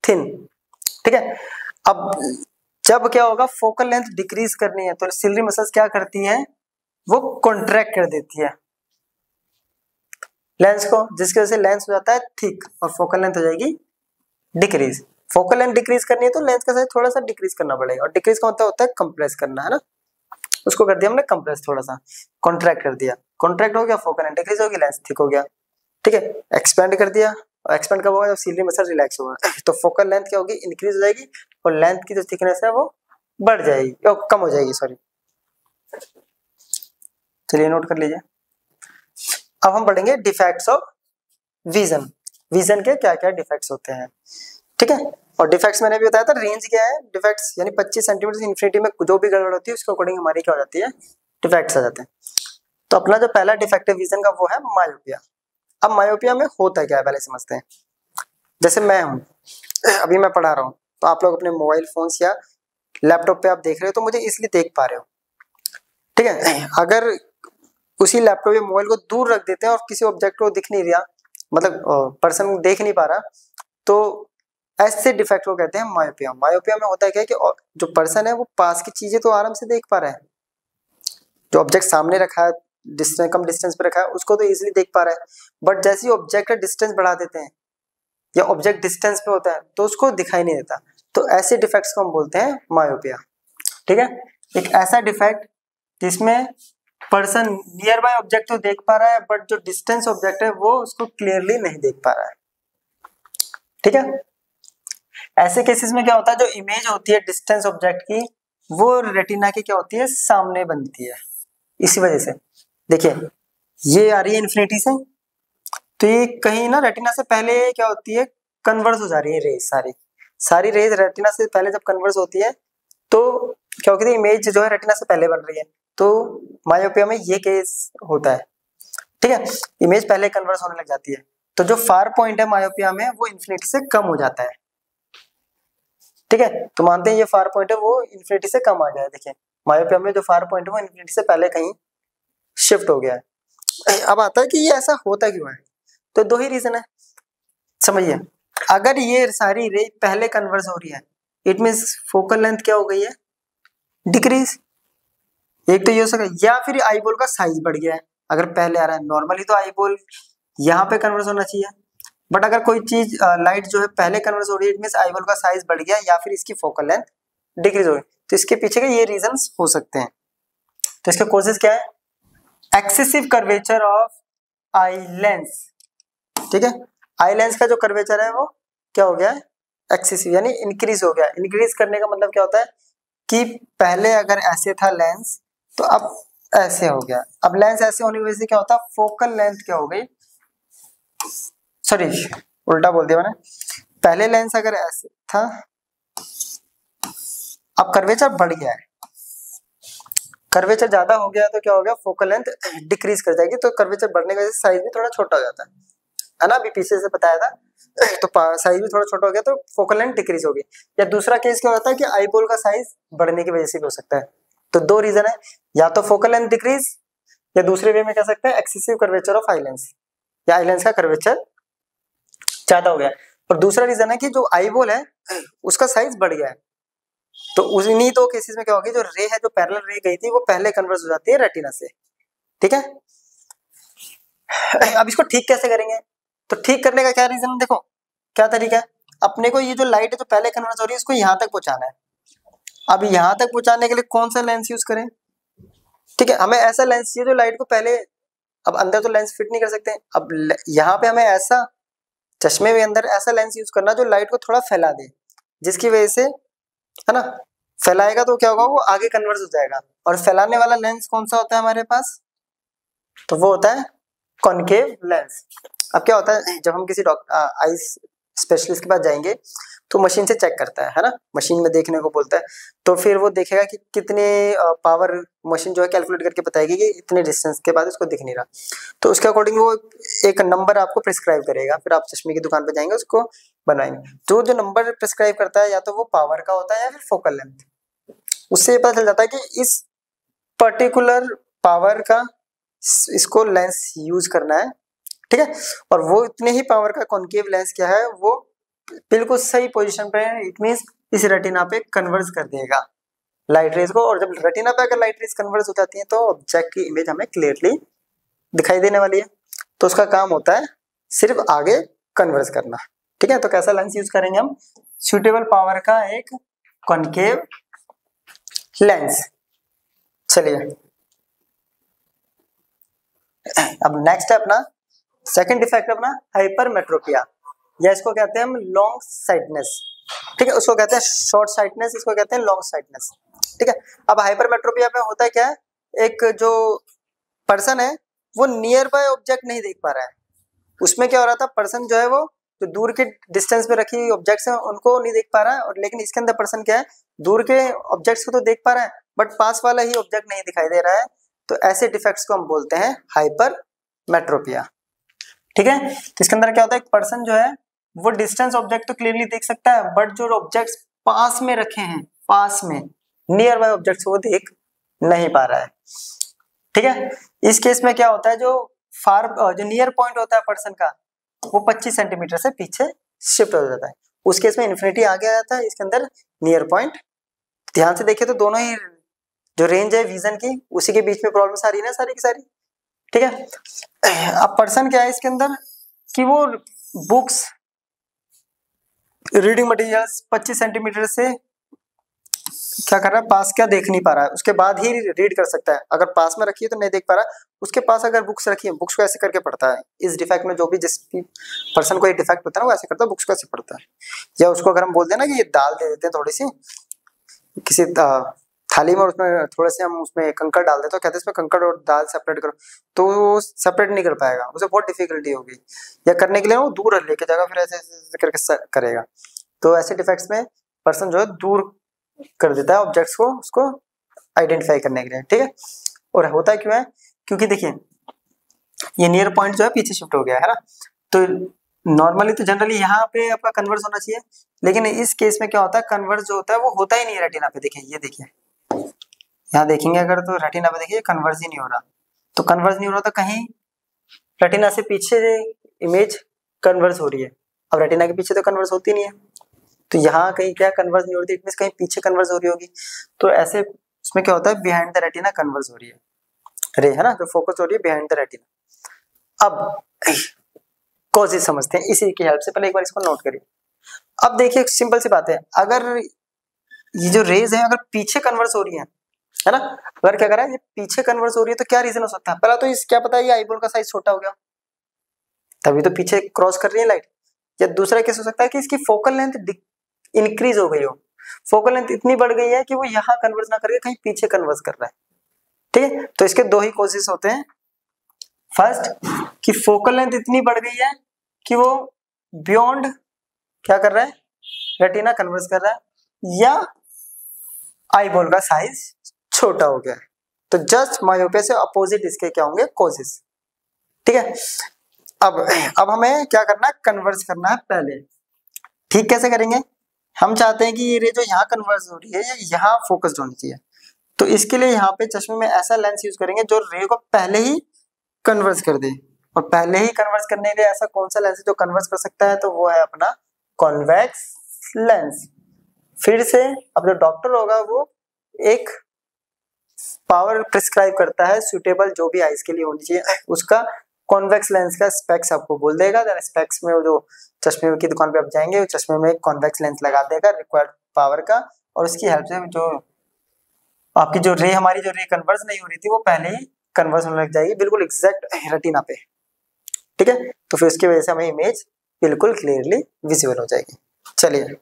थिन। ठीक है, अब जब क्या होगा? फोकल लेंथ डिक्रीज करनी है तो सीलरी मसल्स क्या करती है? वो कॉन्ट्रैक्ट कर देती है लेंस को, जिसकी वजह से लेंस हो जाता है थिक और फोकल लेंथ हो जाएगी डिक्रीज। फोकल लेंथ डिक्रीज करनी है तो लेंस का साइज थोड़ा सा डिक्रीज करना पड़ेगा, और डिक्रीज का मतलब होता है कंप्रेस करना, है ना। उसको कर दिया हमने कंप्रेस, थोड़ा सा कॉन्ट्रैक्ट कर दिया, कॉन्ट्रैक्ट हो गया, फोकल लेंथ डिक्रीज होगी, लेंस थिक हो गया। ठीक है, एक्सपेंड कर दिया, और एक्सपेंड कब होगा? जब सीलरी मसल रिलैक्स होगा। तो फोकल लेंथ क्या होगी? इंक्रीज हो जाएगी, और लेंथ की जो थिकनेस है वो बढ़ जाएगी, कम हो जाएगी, सॉरी। चलिए नोट कर लीजिए। अब हम पढ़ेंगे डिफेक्ट्स ऑफ विजन। विजन के क्या क्या डिफेक्ट्स होते हैं। ठीक है, और डिफेक्ट्स मैंने भी बताया था, रेंज क्या है डिफेक्ट्स, यानी 25 सेंटीमीटर से इन्फिनिटी में जो भी गड़बड़ होती है उसके अकॉर्डिंग हमारी क्या हो जाती है? डिफेक्ट्स आ जाते हैं। तो अपना जो पहला डिफेक्टिव विजन का वो है मायोपिया। अब मायोपिया में होता क्या है पहले समझते हैं। जैसे मैं हूँ, अभी मैं पढ़ा रहा हूँ, तो आप लोग अपने मोबाइल फोन्स या लैपटॉप पे आप देख रहे हो तो मुझे इसलिए देख पा रहे हो। ठीक है, अगर उसी लैपटॉप या मोबाइल को दूर रख देते हैं और किसी ऑब्जेक्ट को दिख नहीं रहा, मतलब पर्सन देख नहीं पा रहा, तो ऐसे डिफेक्ट को कहते हैं मायोपिया। मायोपिया में होता है क्या कि जो पर्सन है वो पास की चीजें तो आराम से देख पा रहा है, जो ऑब्जेक्ट सामने रखा है डिस्टेंस कम डिस्टेंस पे रखा है उसको तो इजीली देख पा रहा है, बट जैसे ही ऑब्जेक्ट का डिस्टेंस बढ़ा देते हैं या ऑब्जेक्ट डिस्टेंस पे होता है तो उसको दिखाई नहीं देता। तो ऐसे डिफेक्ट्स को हम बोलते हैं मायोपिया। ठीक है, एक ऐसा डिफेक्ट जिसमें पर्सन नियर बाय ऑब्जेक्ट तो देख पा रहा है, बट जो डिस्टेंस ऑब्जेक्ट है वो उसको क्लियरली नहीं देख पा रहा है। ठीक है, ऐसे केसेस में क्या होता है, जो इमेज होती है डिस्टेंस ऑब्जेक्ट की वो रेटिना की क्या होती है, सामने बनती है। इसी वजह से देखिए ये आ रही है इन्फिनिटी से, तो ये कहीं ना रेटिना से पहले क्या होती है, कन्वर्स हो जा रही है रेज, सारी रेज रेटिना से पहले जब कन्वर्स होती है तो क्या होती है, इमेज जो है रेटिना से पहले बन रही है, तो मायोपिया में ये केस होता है। ठीक है, इमेज पहले कन्वर्स होने लग जाती है, तो जो फार पॉइंट है मायोपिया में वो इन्फिनिटी से कम हो जाता है। ठीक है, तो मानते हैं ये फार पॉइंट है वो इन्फिनिटी से कम आ गया है। देखिए मायोपिया में जो फार पॉइंट है वो इन्फिनिटी से पहले कहीं शिफ्ट हो गया है। अब आता है कि ये ऐसा होता क्यों है, तो दो ही रीजन है, समझिए। अगर ये सारी रे पहले कन्वर्स हो रही है, इट मींस फोकल लेंथ क्या हो गई है, डिक्रीज। एक तो ये हो सकता है, या फिर आईबॉल का साइज बढ़ गया है। अगर पहले आ रहा है, नॉर्मली तो आईबॉल यहाँ पे कन्वर्स होना चाहिए, बट अगर कोई चीज लाइट जो है पहले कन्वर्स हो रही है, इट मींस आईबॉल का साइज बढ़ गया या फिर इसकी फोकल लेंथ डिक्रीज हो गई। तो इसके पीछे के ये रीजंस हो सकते हैं। तो इसका कॉजेस क्या है, excessive curvature of eye lens. ठीक है, आई लेंस का जो कर्वेचर है वो क्या हो गया है, एक्सेसिव, यानी इंक्रीज हो गया। इंक्रीज करने का मतलब क्या होता है कि पहले अगर ऐसे था लेंस तो अब ऐसे हो गया। अब लेंस ऐसे होने की वजह से क्या होता है, फोकल लेंथ क्या हो गई, सॉरी उल्टा बोल दिया मैंने, पहले लेंस अगर ऐसे था अब कर्वेचर बढ़ गया है, कर्वेचर ज्यादा हो गया तो क्या हो गया, फोकल लेंथ डिक्रीज कर जाएगी, तो कर्वेचर बढ़ने की वजह से साइज भी थोड़ा छोटा हो जाता है ना, अभी पीछे से बताया था। तो साइज भी थोड़ा छोटा हो गया तो फोकल लेंथ डिक्रीज होगी। या दूसरा केस क्या होता है कि आईबॉल का साइज बढ़ने की वजह से भी हो सकता है। तो दो रीजन है, या तो फोकल लेंथ डिक्रीज, या दूसरे वे में कह सकते हैं excessive curvature of eye lens, या आई लेंस का कर्वेचर ज्यादा हो गया। और दूसरा रीजन है कि जो आईबॉल है उसका साइज बढ़ गया है। तो उन्हीं दो केसेस में क्या होगी, जो रे है, जो पैरेलल रे गई थी वो पहले कन्वर्स हो जाती है रेटिना से। ठीक है, अब इसको ठीक कैसे करेंगे, तो ठीक करने का क्या रीजन, देखो क्या तरीका है। अपने को ये जो लाइट है जो पहले कन्वर्स हो रही है इसको यहाँ तक पहुंचाना है। अब यहाँ तक पहुंचाने के लिए कौन सा लेंस यूज करें, ठीक है, हमें ऐसा लेंस चाहिए जो लाइट को पहले, अब अंदर तो लेंस फिट नहीं कर सकते, अब यहाँ पे हमें ऐसा चश्मे में अंदर ऐसा लेंस यूज करना जो लाइट को थोड़ा फैला दे, जिसकी वजह से, है ना, फैलाएगा तो क्या होगा, वो आगे कन्वर्स हो जाएगा। और फैलाने वाला लेंस कौन सा होता है हमारे पास, तो वो होता है कॉनकेव लेंस। अब क्या होता है, जब हम किसी डॉक्टर आई स्पेशलिस्ट के पास जाएंगे तो मशीन से चेक करता है ना, मशीन में देखने को बोलता है, तो फिर वो देखेगा कि कितने पावर, मशीन जो है कैलकुलेट करके बताएगी कि इतने डिस्टेंस के बाद उसको दिख नहीं रहा, तो उसके अकॉर्डिंग वो एक नंबर आपको प्रिस्क्राइब करेगा। फिर आप चश्मे की दुकान पे जाएंगे, उसको बनवाएंगे। जो जो नंबर प्रिस्क्राइब करता है या तो वो पावर का होता है या फिर फोकल लेंथ, उससे ये पता चल जाता है कि इस पर्टिकुलर पावर का इसको लेंस यूज करना है। ठीक है, और वो इतने ही पावर का कॉनकेव लेंस क्या है, वो बिल्कुल सही पोजीशन पे है, इट मींस इस रेटिना पे कन्वर्स कर देगा लाइट रेज को। और जब रेटिना पे अगर लाइट रेज कन्वर्स हो जाती है तो ऑब्जेक्ट की इमेज हमें क्लियरली दिखाई देने वाली है। तो उसका काम होता है सिर्फ आगे कन्वर्स करना। ठीक है, तो कैसा लेंस यूज करेंगे हम, सुटेबल पावर का एक कॉनकेव लेंस। चलिए अब नेक्स्ट है अपना सेकंड डिफेक्ट, अपना हाइपरमेट्रोपिया, या इसको कहते हैं हम लॉन्ग साइटनेस। ठीक है, उसको कहते हैं शॉर्ट साइटनेस, इसको कहते हैं लॉन्ग साइटनेस। ठीक है, अब हाइपरमेट्रोपिया में होता है क्या है, एक जो पर्सन है वो नियर बाय ऑब्जेक्ट नहीं देख पा रहा है। उसमें क्या हो रहा था, पर्सन जो है वो जो दूर के डिस्टेंस पे रखी हुई ऑब्जेक्ट्स हैं उनको नहीं देख पा रहा है, और लेकिन इसके अंदर पर्सन क्या है, दूर के ऑब्जेक्ट्स को तो देख पा रहा है बट पास वाला ही ऑब्जेक्ट नहीं दिखाई दे रहा है। तो ऐसे डिफेक्ट्स को हम बोलते हैं हाइपरमेट्रोपिया। ठीक है, तो इसके अंदर क्या होता है, एक पर्सन जो है वो डिस्टेंस ऑब्जेक्ट तो क्लियरली देख सकता है, बट जो ऑब्जेक्ट्स पास में रखे हैं, पास में नियर बाय ऑब्जेक्ट्स वो देख नहीं पा रहा है। ठीक है, इस केस में क्या होता है, जो नियर पॉइंट होता है पर्सन का वो 25 सेंटीमीटर से पीछे शिफ्ट हो जाता है। उस केस में इन्फिनिटी आगे आ जाता है, इसके अंदर नियर पॉइंट। ध्यान से देखिए तो दोनों ही जो रेंज है विजन की उसी के बीच में प्रॉब्लम सारी है ना, सारी की सारी। ठीक है, अब पर्सन क्या है इसके अंदर कि वो बुक्स, रीडिंग मटेरियल्स 25 सेंटीमीटर से क्या कर रहा है, पास क्या देख नहीं पा रहा है, उसके बाद ही रीड कर सकता है। अगर पास में रखी है तो नहीं देख पा रहा, उसके पास अगर बुक्स रखी है, बुक्स को ऐसे करके पढ़ता है। इस डिफेक्ट में जो भी जिस पर्सन को ये डिफेक्ट होता है वो ऐसे करता है, बुक्स को ऐसे पढ़ता है। या उसको अगर हम बोल दें ना कि ये दाल दे देते हैं थोड़ी सी किसी थाली में, और उसमें थोड़े से हम उसमें कंकड़ डाल देते, तो कहते हैं इसमें कंकड़ और दाल सेपरेट करो, तो वो सेपरेट नहीं कर पाएगा, उसे बहुत डिफिकल्टी होगी। या करने के लिए वो दूर लेके जाएगा, फिर ऐसे ऐसे करके करेगा। तो ऐसे डिफेक्ट्स में पर्सन जो है दूर कर देता है ऑब्जेक्ट्स को, उसको आइडेंटिफाई करने के लिए, ठीक है। और होता क्यों है, क्योंकि देखिए ये नियर पॉइंट जो है पीछे शिफ्ट हो गया है ना, तो नॉर्मली तो जनरली यहाँ पे आपका कन्वर्स होना चाहिए, लेकिन इस केस में क्या होता है, कन्वर्स जो होता है वो होता ही नहीं है रेटिना पे। देखिए ये देखिए, यहाँ देखेंगे अगर तो रेटिना पे देखिए कन्वर्स ही नहीं हो रहा, तो कन्वर्स नहीं हो रहा तो कहीं रेटिना से पीछे इमेज कन्वर्स हो रही है। अब रेटिना के पीछे तो कन्वर्स होती नहीं है, तो यहाँ कहीं क्या कन्वर्स नहीं हो रही, इट मींस कहीं पीछे कन्वर्स हो रही होगी। तो ऐसे उसमें क्या होता है, बिहाइंड द रेटिना कन्वर्स हो रही है, रे है ना, जो फोकस हो रही है बिहाइंड द रेटिना। अब कॉजेज समझते हैं इसी की हेल्प से, पहले एक बार इसको नोट करिए। अब देखिए सिंपल सी बात है, अगर ये जो रेज है अगर पीछे कन्वर्स हो रही है ना, अगर क्या करा है ये पीछे कन्वर्स हो रही है तो क्या रीजन हो सकता है। पहला तो इस क्या पता है, ये आईबॉल का साइज छोटा हो गया, तभी तो पीछे क्रॉस कर रही है लाइट। या दूसरा केस हो सकता है कि इसकी फोकल लेंथ इंक्रीज हो गई हो, फोकल लेंथ इतनी बढ़ गई है कि वो यहाँ कन्वर्स ना करके कहीं पीछे कन्वर्स कर रहा है, ठीक है। तो इसके दो ही कॉजेस होते हैं, फर्स्ट कि फोकल लेंथ इतनी बढ़ गई है कि वो बियॉन्ड क्या कर रहा है, रेटिना कन्वर्स कर रहा है, या आईबॉल का साइज छोटा हो गया है। तो जस्ट मायोपिया से अपोजिट इसके क्या होंगे, कॉजेस, ठीक है। अब हमें क्या करना है, कन्वर्स करना है पहले। ठीक कैसे करेंगे, हम चाहते हैं कि ये रे जो यहाँ कन्वर्स हो रही है ये यहाँ फोकस्ड होनी चाहिए, तो इसके लिए यहाँ पे चश्मे में ऐसा लेंस यूज करेंगे जो रे को पहले ही कन्वर्स कर दे। और पहले ही कन्वर्स करने के लिए ऐसा कौन सा लेंस है जो कन्वर्स कर सकता है, तो वो है अपना कॉन्वेक्स लेंस। फिर से अब जो डॉक्टर होगा वो एक पावर प्रिस्क्राइब करता है सुटेबल जो भी आइज के लिए होनी चाहिए, उसका कॉन्वेक्स लेंस का स्पेक्स आपको बोल देगा। स्पेक्स में वो जो चश्मे की दुकान पे आप जाएंगे, वो चश्मे में एक कॉन्वेक्स लेंस लगा देगा रिक्वायर्ड पावर का, और उसकी हेल्प से जो आपकी जो रे हमारी जो रे कन्वर्स नहीं हो रही थी वो पहले ही कन्वर्स होने लग जाएगी, बिल्कुल एग्जैक्ट रेटिना पे, ठीक है। तो फिर उसकी वजह से हमें इमेज बिल्कुल क्लियरली विजिबल हो जाएगी। चलिए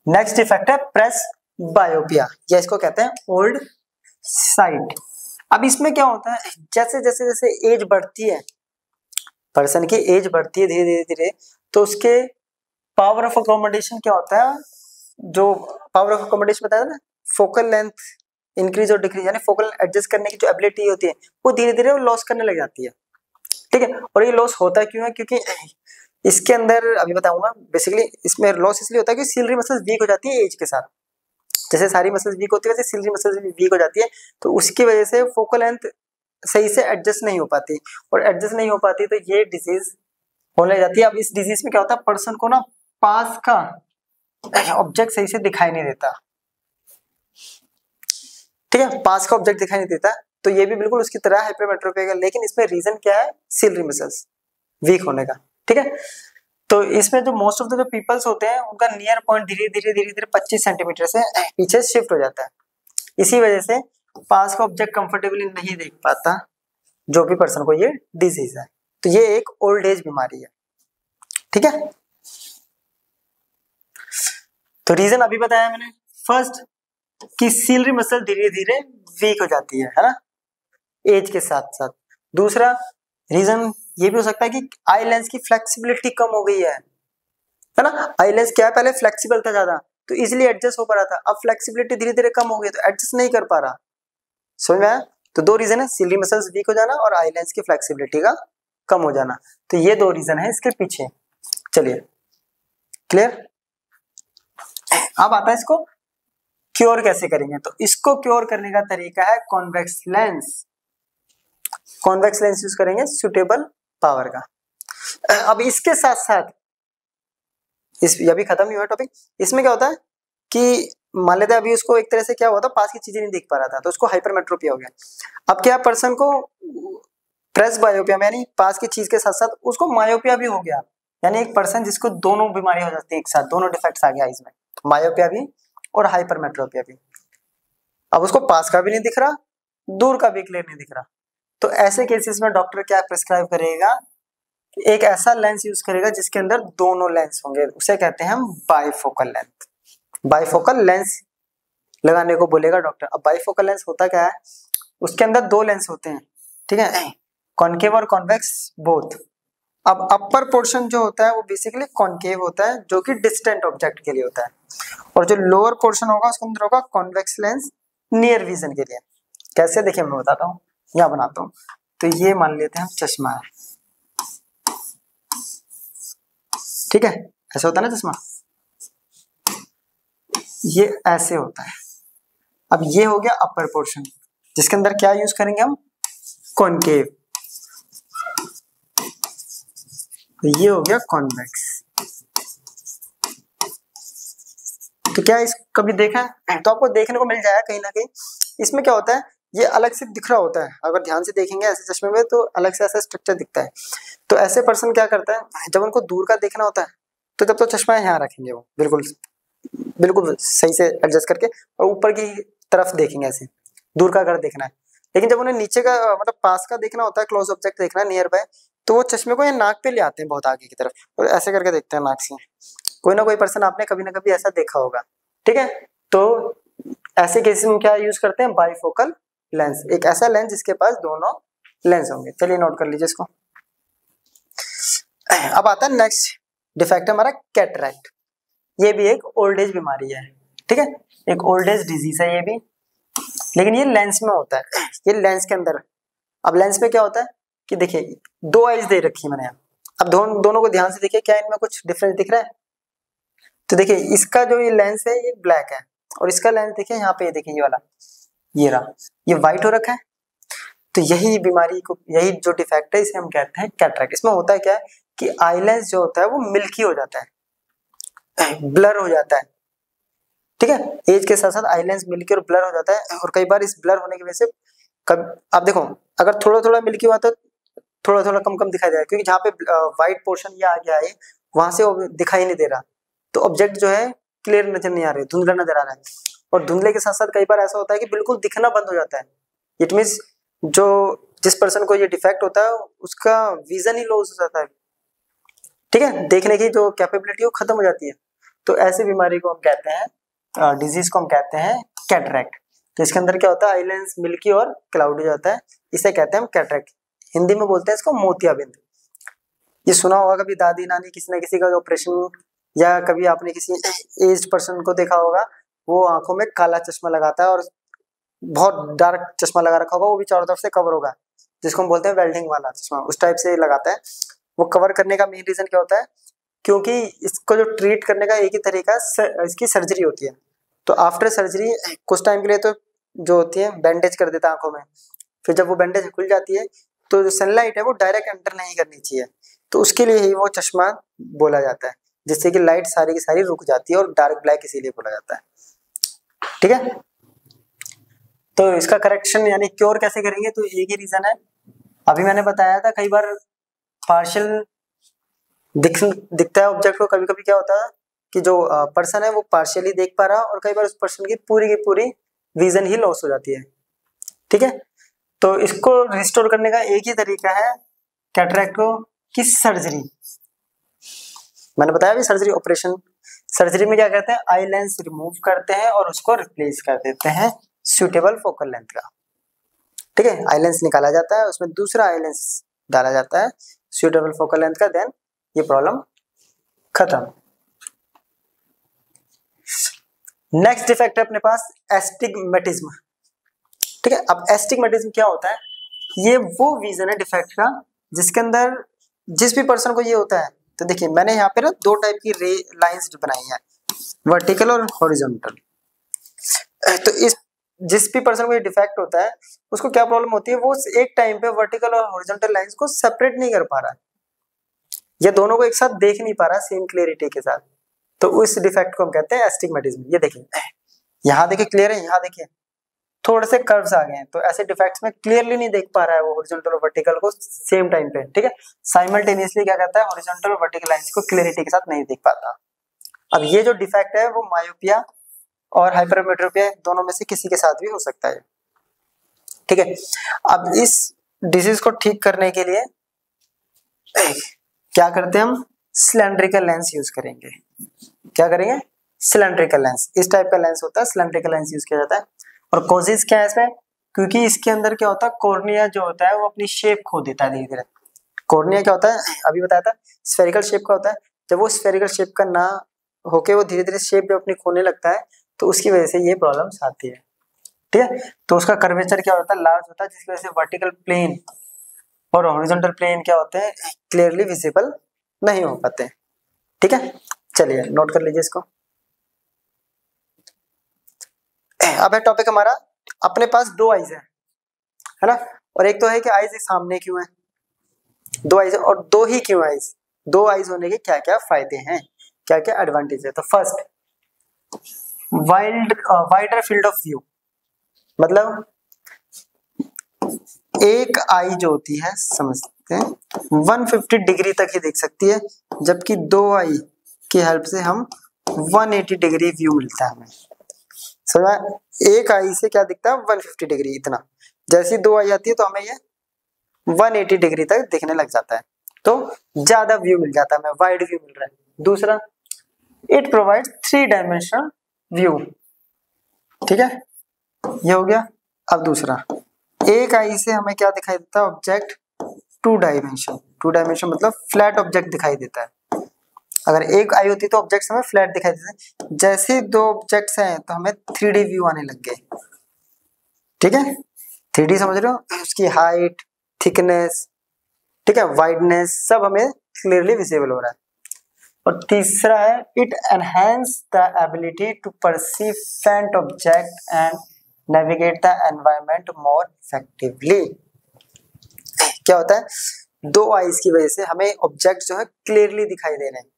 नेक्स्ट इफेक्ट है प्रेस बायोपिया, या इसको कहते हैं ओल्ड साइट। अब इसमें क्या होता है, जैसे जैसे जैसे एज बढ़ती है, पर्सन की एज बढ़ती है धीरे धीरे धीरे, तो उसके पावर ऑफ अकोमोडेशन क्या होता है, जो पावर ऑफ अकोमोडेशन बताया ना, फोकल लेंथ इंक्रीज और डिक्रीज, यानी फोकल एडजस्ट करने की जो एबिलिटी होती है वो धीरे धीरे वो लॉस करने लग जाती है, ठीक है। और ये लॉस होता क्यों है, क्योंकि इसके अंदर अभी बताऊंगा, बेसिकली इसमें लॉस इसलिए होता है कि सिलरी मसल्स वीक हो जाती है एज के साथ। जैसे सारी मसल्स वीक होती है वैसे सिलरी मसल्स भी वीक हो जाती है, तो उसकी वजह से फोकल लेंथ सही से एडजस्ट नहीं हो पाती, और एडजस्ट नहीं हो पाती तो ये डिजीज होने लग जाती है। अब इस डिजीज में क्या होता है, पर्सन को ना पास का ऑब्जेक्ट सही से दिखाई नहीं देता, ठीक है, पास का ऑब्जेक्ट दिखाई नहीं देता, तो ये भी बिल्कुल उसकी तरह हाइपरमेट्रोपिया है, लेकिन इसमें रीजन क्या है, सिलरी मसल्स वीक होने का, ठीक है। तो इसमें जो मोस्ट ऑफ द जो पीपल्स होते हैं उनका नियर पॉइंट धीरे धीरे 25 सेंटीमीटर से पीछे शिफ्ट हो जाता है, इसी वजह से पास का ऑब्जेक्ट कंफर्टेबली नहीं देख पाता जो भी पर्सन को ये डिजीज है। तो ये एक ओल्ड एज बीमारी है, ठीक है। तो रीजन अभी बताया मैंने, फर्स्ट कि सिलरी मसल धीरे धीरे वीक हो जाती है ना एज के साथ साथ। दूसरा रीजन ये भी हो सकता है कि आई लेंस की फ्लेक्सिबिलिटी कम हो गई है ना। आई लेंस क्या है, पहले फ्लेक्सिबल था ज्यादा तो इजिली एडजस्ट हो पा रहा था, अब फ्लेक्सिबिलिटी धीरे धीरे कम हो गई तो एडजस्ट नहीं कर पा रहा, समझ में आया। तो दो रीजन है, सिलरी मसल्स वीक हो जाना और आई लेंस की फ्लेक्सिबिलिटी का कम हो जाना, तो ये दो रीजन है इसके पीछे। चलिए क्लियर। अब आता है इसको क्योर कैसे करेंगे, तो इसको क्योर करने का तरीका है convex lens. Convex lens use करेंगे सुटेबल पावर का। अब इसके साथ साथ इस अभी खत्म नहीं हुआ टॉपिक, इसमें क्या होता है कि मान लेते हैं अभी उसको एक तरह से क्या हुआ था, पास की चीजें नहीं देख पा रहा था तो उसको हाइपरमेट्रोपिया हो गया। अब क्या पर्सन को प्रेस बायोपिया यानी पास की चीज के साथ साथ उसको मायोपिया भी हो गया, यानी एक पर्सन जिसको दोनों बीमारी हो जाती है एक साथ, दोनों डिफेक्ट्स आ गया आइज में, मायोपिया भी और हाइपरमेट्रोपिया भी। अब उसको पास का भी नहीं दिख रहा, दूर का भी क्लियर नहीं दिख रहा, तो ऐसे केसेस में डॉक्टर क्या प्रिस्क्राइब करेगा, एक ऐसा लेंस यूज करेगा जिसके अंदर दोनों लेंस होंगे, उसे कहते हैं हम बाइफोकल लेंस। बाइफोकल लेंस लगाने को बोलेगा डॉक्टर। अब बाइफोकल लेंस होता क्या है, उसके अंदर दो लेंस होते हैं, ठीक है, कॉनकेव और कॉन्वेक्स बोथ। अब अपर पोर्शन जो होता है वो बेसिकली कॉनकेव होता है, जो कि डिस्टेंट ऑब्जेक्ट के लिए होता है, और जो लोअर पोर्शन होगा उसके अंदर होगा कॉन्वेक्स लेंस नियर विजन के लिए। कैसे, देखिए मैं बताता हूँ, यहाँ बनाता हूँ। तो ये मान लेते हैं हम चश्मा है, ठीक है, ऐसे होता है ना चश्मा, ये ऐसे होता है। अब ये हो गया अपर पोर्शन, जिसके अंदर क्या यूज करेंगे हम, कॉनकेव। तो ये हो गया कॉन्वेक्स। तो क्या इस कभी देखा है, तो आपको देखने को मिल जाएगा कहीं ना कहीं। इसमें क्या होता है, ये अलग से दिख रहा होता है, अगर ध्यान से देखेंगे ऐसे चश्मे में तो अलग से ऐसा स्ट्रक्चर दिखता है। तो ऐसे पर्सन क्या करता है, जब उनको दूर का देखना होता है तो तब तो चश्मा यहाँ रखेंगे, वो बिल्कुल बिल्कुल सही से एडजस्ट करके, और ऊपर की तरफ देखेंगे, ऐसे दूर का अगर देखना है। लेकिन जब उन्हें नीचे का मतलब पास का देखना होता है, क्लोज ऑब्जेक्ट देखना है नियर बाय, तो वो चश्मे को ये नाक पे ले आते हैं बहुत आगे की तरफ, और ऐसे करके देखते हैं नाक से। कोई ना कोई पर्सन आपने कभी ना कभी ऐसा देखा होगा, ठीक है। तो ऐसे केसेस में क्या यूज करते हैं, बाइफोकल लेंस, एक ऐसा लेंस जिसके पास दोनों लेंस होंगे। चलिए नोट कर लीजिए इसको। अब आता है नेक्स्ट डिफेक्ट हमारा कैटरैक्ट। ये भी एक ओल्ड एज बीमारी है, ठीक है, एक ओल्ड एज डिजीज है ये भी, लेकिन ये लेंस में होता है, ये लेंस के अंदर। अब लेंस में क्या होता है कि देखिए दो आइज दे रखी है मैंने, अब दोनों को ध्यान से देखिए, क्या इनमें कुछ डिफरेंस दिख रहा है। तो देखिए इसका जो ये लेंस है ये ब्लैक है, और इसका लेंस देखिए यहाँ पे, देखिए ये वाला, ये रहा, ये व्हाइट हो रखा है। तो यही बीमारी को, यही जो डिफेक्ट है इसे हम कहते हैं कैटरैक्ट। इसमें होता है क्या है कि आई लेंस जो होता है वो मिल्की हो जाता है, ब्लर हो जाता है, ठीक है, एज के साथ साथ आई लेंस मिल्की और ब्लर हो जाता है। और कई बार इस ब्लर होने की वजह से आप देखो, अगर थोड़ा थोड़ा मिल्की हुआ तो थोड़ा थोड़ा कम कम दिखाई दे रहा है, क्योंकि जहाँ पे व्हाइट पोर्शन ये आ गया है वहां से वो दिखाई नहीं दे रहा, तो ऑब्जेक्ट जो है क्लियर नजर नहीं आ रहे, धुंधला नजर आ रहा है। और धुंधले के साथ साथ कई बार ऐसा होता है कि बिल्कुल दिखना बंद हो जाता है। इट मीन्स जो जिस पर्सन को ये डिफेक्ट होता है उसका विजन ही लॉस हो जाता है, ठीक है, देखने की जो कैपेबिलिटी वो खत्म हो जाती है। तो ऐसी बीमारी को हम कहते हैं, डिजीज को हम कहते हैं कैटरैक्ट। तो इसके अंदर क्या होता है, आई लेंस मिल्की और क्लाउडी हो जाता है, इसे कहते हैं हम कैटरैक्ट। हिंदी में बोलते हैं इसको मोतियाबिंद। ये सुना होगा कभी दादी नानी किसी न किसी का ऑपरेशन, या कभी आपने किसी एज पर्सन को देखा होगा, वो आंखों में काला चश्मा लगाता है और बहुत डार्क चश्मा लगा रखा होगा, वो भी चारों तरफ से कवर होगा, जिसको हम बोलते हैं वेल्डिंग वाला चश्मा, उस टाइप से लगाता है। वो कवर करने का मेन रीजन क्या होता है, क्योंकि इसको जो ट्रीट करने का एक ही तरीका इसकी सर्जरी होती है। तो आफ्टर सर्जरी कुछ टाइम के लिए तो जो होती है बैंडेज कर देता है आंखों में, फिर जब वो बैंडेज खुल जाती है तो जो सनलाइट है वो डायरेक्ट एंटर नहीं करनी चाहिए, तो उसके लिए ही वो चश्मा बोला जाता है, जिससे कि लाइट सारी की सारी रुक जाती है, और डार्क ब्लैक इसीलिए बोला जाता है, ठीक है। तो इसका करेक्शन यानी क्योर कैसे करेंगे, तो एक ही रीजन है, अभी मैंने बताया था, कई बार पार्शियल दिखता है ऑब्जेक्ट को। कभी कभी क्या होता है कि जो पर्सन है वो पार्शियली देख पा रहा, और कई बार उस पर्सन की पूरी विजन ही लॉस हो जाती है, ठीक है। तो इसको रिस्टोर करने का एक ही तरीका है कैटरैक्ट को, कि सर्जरी। मैंने बताया भी सर्जरी, ऑपरेशन। सर्जरी में क्या करते हैं, आई लेंस रिमूव करते हैं और उसको रिप्लेस कर देते हैं सुटेबल फोकल लेंथ का, ठीक है। आई लेंस निकाला जाता है, उसमें दूसरा आई लेंस डाला जाता है सुटेबल फोकल लेंथ का, देन ये प्रॉब्लम खत्म। नेक्स्ट डिफेक्ट है अपने पास एस्टिग्मेटिज्म, ठीक है। अब एस्टिग्मेटिज्म क्या होता है, ये वो विजन है डिफेक्ट का जिसके अंदर जिस भी पर्सन को ये होता है, तो देखिए मैंने यहाँ पे ना दो टाइप की रे लाइंस बनाई है, वर्टिकल और हॉरिजॉन्टल। तो इस जिस भी पर्सन को ये डिफेक्ट होता है उसको क्या प्रॉब्लम होती है, वो एक टाइम पे वर्टिकल और हॉरिजॉन्टल लाइंस को सेपरेट नहीं कर पा रहा है, ये दोनों को एक साथ देख नहीं पा रहा सेम क्लियरिटी के साथ, तो उस डिफेक्ट को हम कहते हैं एस्टिग्मेटिज्म। ये देखिए यहाँ देखिए क्लियर है, यहाँ देखिए थोड़े से कर्व्स आ गए हैं, तो ऐसे डिफेक्ट्स में क्लियरली नहीं देख पा रहा है वो हॉरिजॉन्टल और वर्टिकल को सेम टाइम पे, ठीक है। साइमल्टेनियसली क्या कहता है, हॉरिजॉन्टल और वर्टिकल लाइंस को क्लियरिटी के साथ नहीं देख पाता। अब ये जो डिफेक्ट है वो मायोपिया और हाइपरमेट्रोपिया दोनों में से किसी के साथ भी हो सकता है। ठीक है, अब इस डिजीज को ठीक करने के लिए क्या करते हैं हम, सिलेंड्रिकल लेंस यूज करेंगे। क्या करेंगे, सिलेंड्रिकल लेंस, इस टाइप का लेंस होता है, सिलेंड्रिकल लेंस यूज किया जाता है। और कॉजेज क्या है इसमें, क्योंकि इसके अंदर क्या होता है, कॉर्निया जो होता है वो अपनी शेप खो देता है धीरे धीरे। कॉर्निया क्या होता है, अभी बताया था, स्फेरिकल शेप का होता है। जब वो स्फेरिकल शेप का ना होके वो धीरे धीरे शेप जब अपनी खोने लगता है तो उसकी वजह से ये प्रॉब्लम्स आती है। ठीक है, तो उसका कर्वेचर क्या होता है, लार्ज होता है, जिसकी वजह से वर्टिकल प्लेन और हॉरिजॉन्टल प्लेन क्या होते हैं, क्लियरली विजिबल नहीं हो पाते। ठीक है, चलिए नोट कर लीजिए इसको। अब है टॉपिक हमारा, अपने पास दो आईज है ना, और एक तो है कि आईज सामने क्यों है, दो आईज और दो ही क्यों आईज, दो आईज होने के क्या क्या फायदे हैं, क्या क्या एडवांटेज है। तो first, wider field of view, मतलब एक आई जो होती है समझते हैं 150 डिग्री तक ही देख सकती है, जबकि दो आई की हेल्प से हम 180 डिग्री व्यू मिलता है हमें। समझा, एक आई से क्या दिखता है 150 डिग्री इतना, जैसी दो आई आती है तो हमें ये 180 डिग्री तक दिखने लग जाता है, तो ज्यादा व्यू मिल जाता है, हमें वाइड व्यू मिल रहा है। दूसरा, इट प्रोवाइड्स 3 डायमेंशनल व्यू। ठीक है, ये हो गया। अब दूसरा, एक आई से हमें क्या दिखाई देता है, ऑब्जेक्ट 2 डायमेंशन, 2 डायमेंशन मतलब फ्लैट ऑब्जेक्ट दिखाई देता है। अगर एक आई होती तो ऑब्जेक्ट्स हमें फ्लैट दिखाई देते हैं, जैसे दो ऑब्जेक्ट्स हैं तो हमें 3D व्यू आने लग गए। ठीक है, 3D समझ रहे हो, उसकी हाइट, थिकनेस, ठीक है, वाइडनेस, सब हमें क्लियरली विजिबल हो रहा है। और तीसरा है, it enhance the ability to perceive faint object and navigate the environment more effectively. क्या होता है, दो आईज की वजह से हमें ऑब्जेक्ट जो है क्लियरली दिखाई दे रहे हैं,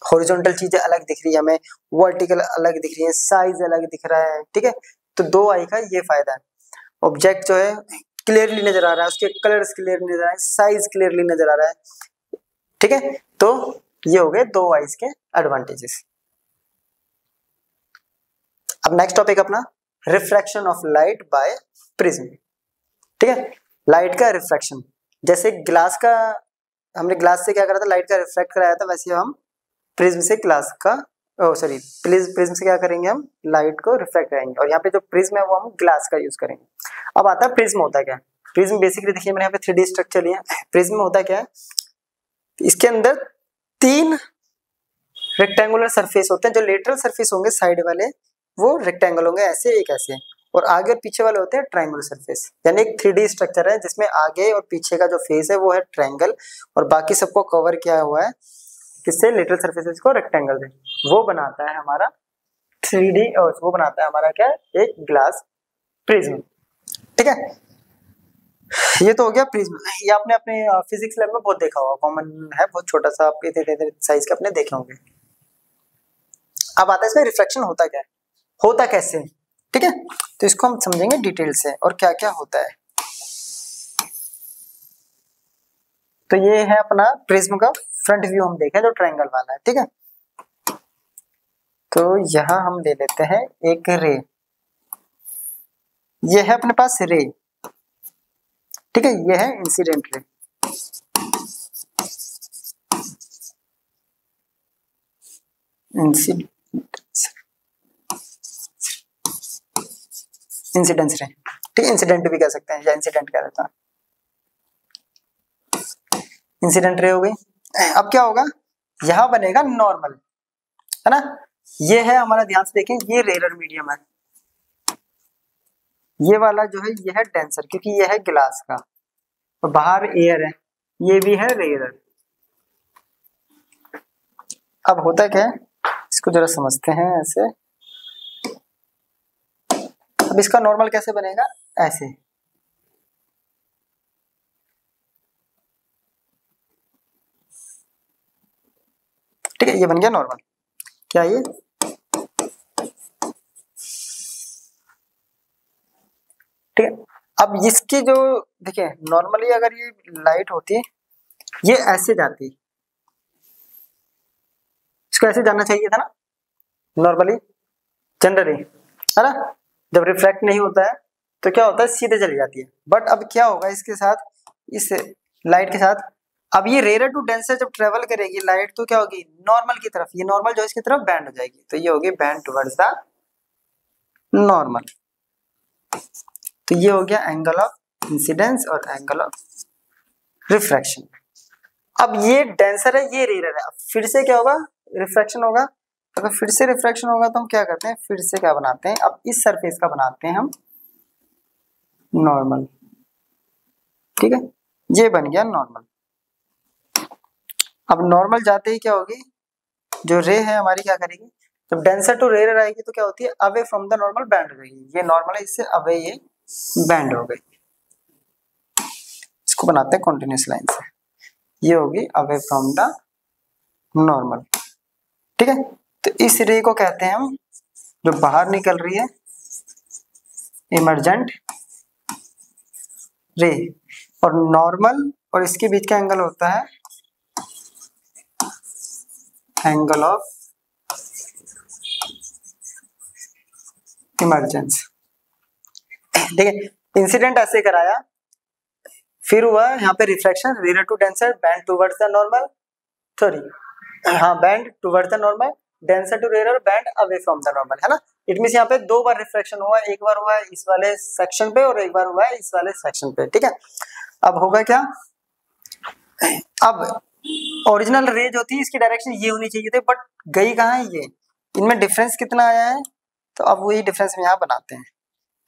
हॉरिजॉन्टल चीजें अलग दिख रही है हमें, वर्टिकल अलग दिख रही है, साइज अलग दिख रहा है। ठीक है, तो दो आई का ये फायदा है, ऑब्जेक्ट जो है क्लियरली नजर आ रहा है, उसके कलर्स क्लियरली नजर आ रहे हैं, साइज क्लियरली नजर आ रहा है। ठीक है, तो ये हो गए दो आईज के एडवांटेजेस। अब नेक्स्ट टॉपिक अपना, refraction of light by prism. ठीक है, लाइट का रिफ्रैक्शन, जैसे ग्लास का, हमने ग्लास से क्या करा था, लाइट का रिफ्रैक्ट कराया था, वैसे हम प्रिज्म से ग्लास का, प्रिज्म से क्या करेंगे, हम लाइट को रिफ्रैक्ट करेंगे, और यहाँ पे जो प्रिज्म है वो हम ग्लास का यूज करेंगे। अब आता है प्रिज्म होता क्या है। प्रिज्म बेसिकली देखिए मैंने यहाँ पे 3D स्ट्रक्चर लिया, प्रिज्म में होता क्या है, इसके अंदर 3 रेक्टेंगुलर सरफेस होते हैं, जो लेटरल सरफेस होंगे साइड वाले वो रेक्टेंगल होंगे ऐसे, एक ऐसे, और आगे और पीछे वाले होते हैं ट्रायंगुलर सरफेस। यानी एक 3D स्ट्रक्चर है जिसमें आगे और पीछे का जो फेस है वो है ट्रायंगल, और बाकी सबको कवर किया हुआ है किससे, लेटरल सरफेसेस को रेक्टेंगल से। वो बनाता है हमारा 3D, और वो बनाता है हमारा क्या, एक ग्लास प्रिज्म। ठीक है, ये तो हो गया प्रिज्म। ये आपने अपने फिजिक्स लैब में बहुत देखा होगा, कॉमन है, बहुत छोटा सा आपके इतने साइज के अपने देखे होंगे। अब आता है इसमें रिफ्लेक्शन होता क्या है, होता कैसे। ठीक है, तो इसको हम समझेंगे डिटेल से और क्या क्या होता है। तो ये है अपना प्रिज्म का फ्रंट व्यू, हम देखें जो ट्रायंगल वाला है। ठीक है, तो यहां हम ले लेते हैं एक रे, ये है अपने पास रे। ठीक है, ये है इंसिडेंट रे। इंसिडेंस रे, ठीक है, इंसिडेंट भी कह सकते हैं या इंसिडेंट कह देता है। इंसिडेंट रे हो गई। अब क्या होगा, यहां बनेगा नॉर्मल, है ना, ये है हमारा, ध्यान से देखें, ये रेयर मीडियम है, ये वाला जो है ये है डेंसर, क्योंकि ये है ग्लास का, और बाहर एयर है, ये भी है रेयर। अब होता क्या है, इसको जरा समझते हैं ऐसे। अब इसका नॉर्मल कैसे बनेगा, ऐसे, ठीक है, ये बन गया नॉर्मल। क्या ये, ठीक है। अब इसकी जो, देखिए नॉर्मली अगर ये लाइट होती है, ये ऐसे जाती है, इसको ऐसे जानना चाहिए था ना नॉर्मली, जनरली, है ना। जब रिफ्रैक्ट नहीं होता है तो क्या होता है, सीधे चली जाती है। बट अब क्या होगा इसके साथ, इस लाइट के साथ, अब ये रेयर टू डेंसर जब ट्रेवल करेगी लाइट तो क्या होगी, नॉर्मल की तरफ, ये नॉर्मल जो इसकी तरफ बैंड हो जाएगी, तो ये होगी बैंड टुवर्ड्स द नॉर्मल। तो ये हो गया एंगल ऑफ इंसिडेंस और एंगल ऑफ रिफ्रैक्शन। अब ये डेंसर है, ये रेयर है, अब फिर से क्या होगा, रिफ्रैक्शन होगा। अगर फिर से रिफ्रैक्शन होगा तो हम क्या करते हैं, फिर से क्या बनाते हैं, अब इस सरफेस का बनाते हैं हम नॉर्मल, ठीक है, ये बन गया नॉर्मल। अब नॉर्मल जाते ही क्या होगी, जो रे है हमारी क्या करेगी, जब डेंसर टू रेयर आएगी तो क्या होती है, away from the normal band हो जाएगी। ये नॉर्मल है, इससे अवे ये बैंड हो गई। इसको बनाते हैं कॉन्टिन्यूस लाइन से, ये होगी अवे फ्रॉम द नॉर्मल, ठीक है। तो इस रे को कहते हैं हम, जो बाहर निकल रही है, इमर्जेंट रे। और नॉर्मल और इसके बीच का एंगल होता है एंगल ऑफ इमर्जेंस। देखिए इंसिडेंट ऐसे कराया, फिर हुआ यहाँ पे reflection, rare to denser, bend towards the normal, sorry हाँ bend towards the normal, denser to rare, bend away from the normal, है ना। इट मींस यहाँ पे दो बार रिफ्लेक्शन हुआ, एक बार हुआ है इस वाले सेक्शन पे और एक बार हुआ है इस वाले सेक्शन पे, ठीक है। अब होगा क्या, अब ओरिजिनल रे जो थी इसकी डायरेक्शन ये होनी चाहिए थी, बट गई कहाँ है ये, इनमें डिफरेंस कितना आया है, तो अब वही डिफरेंस हम यहाँ बनाते हैं।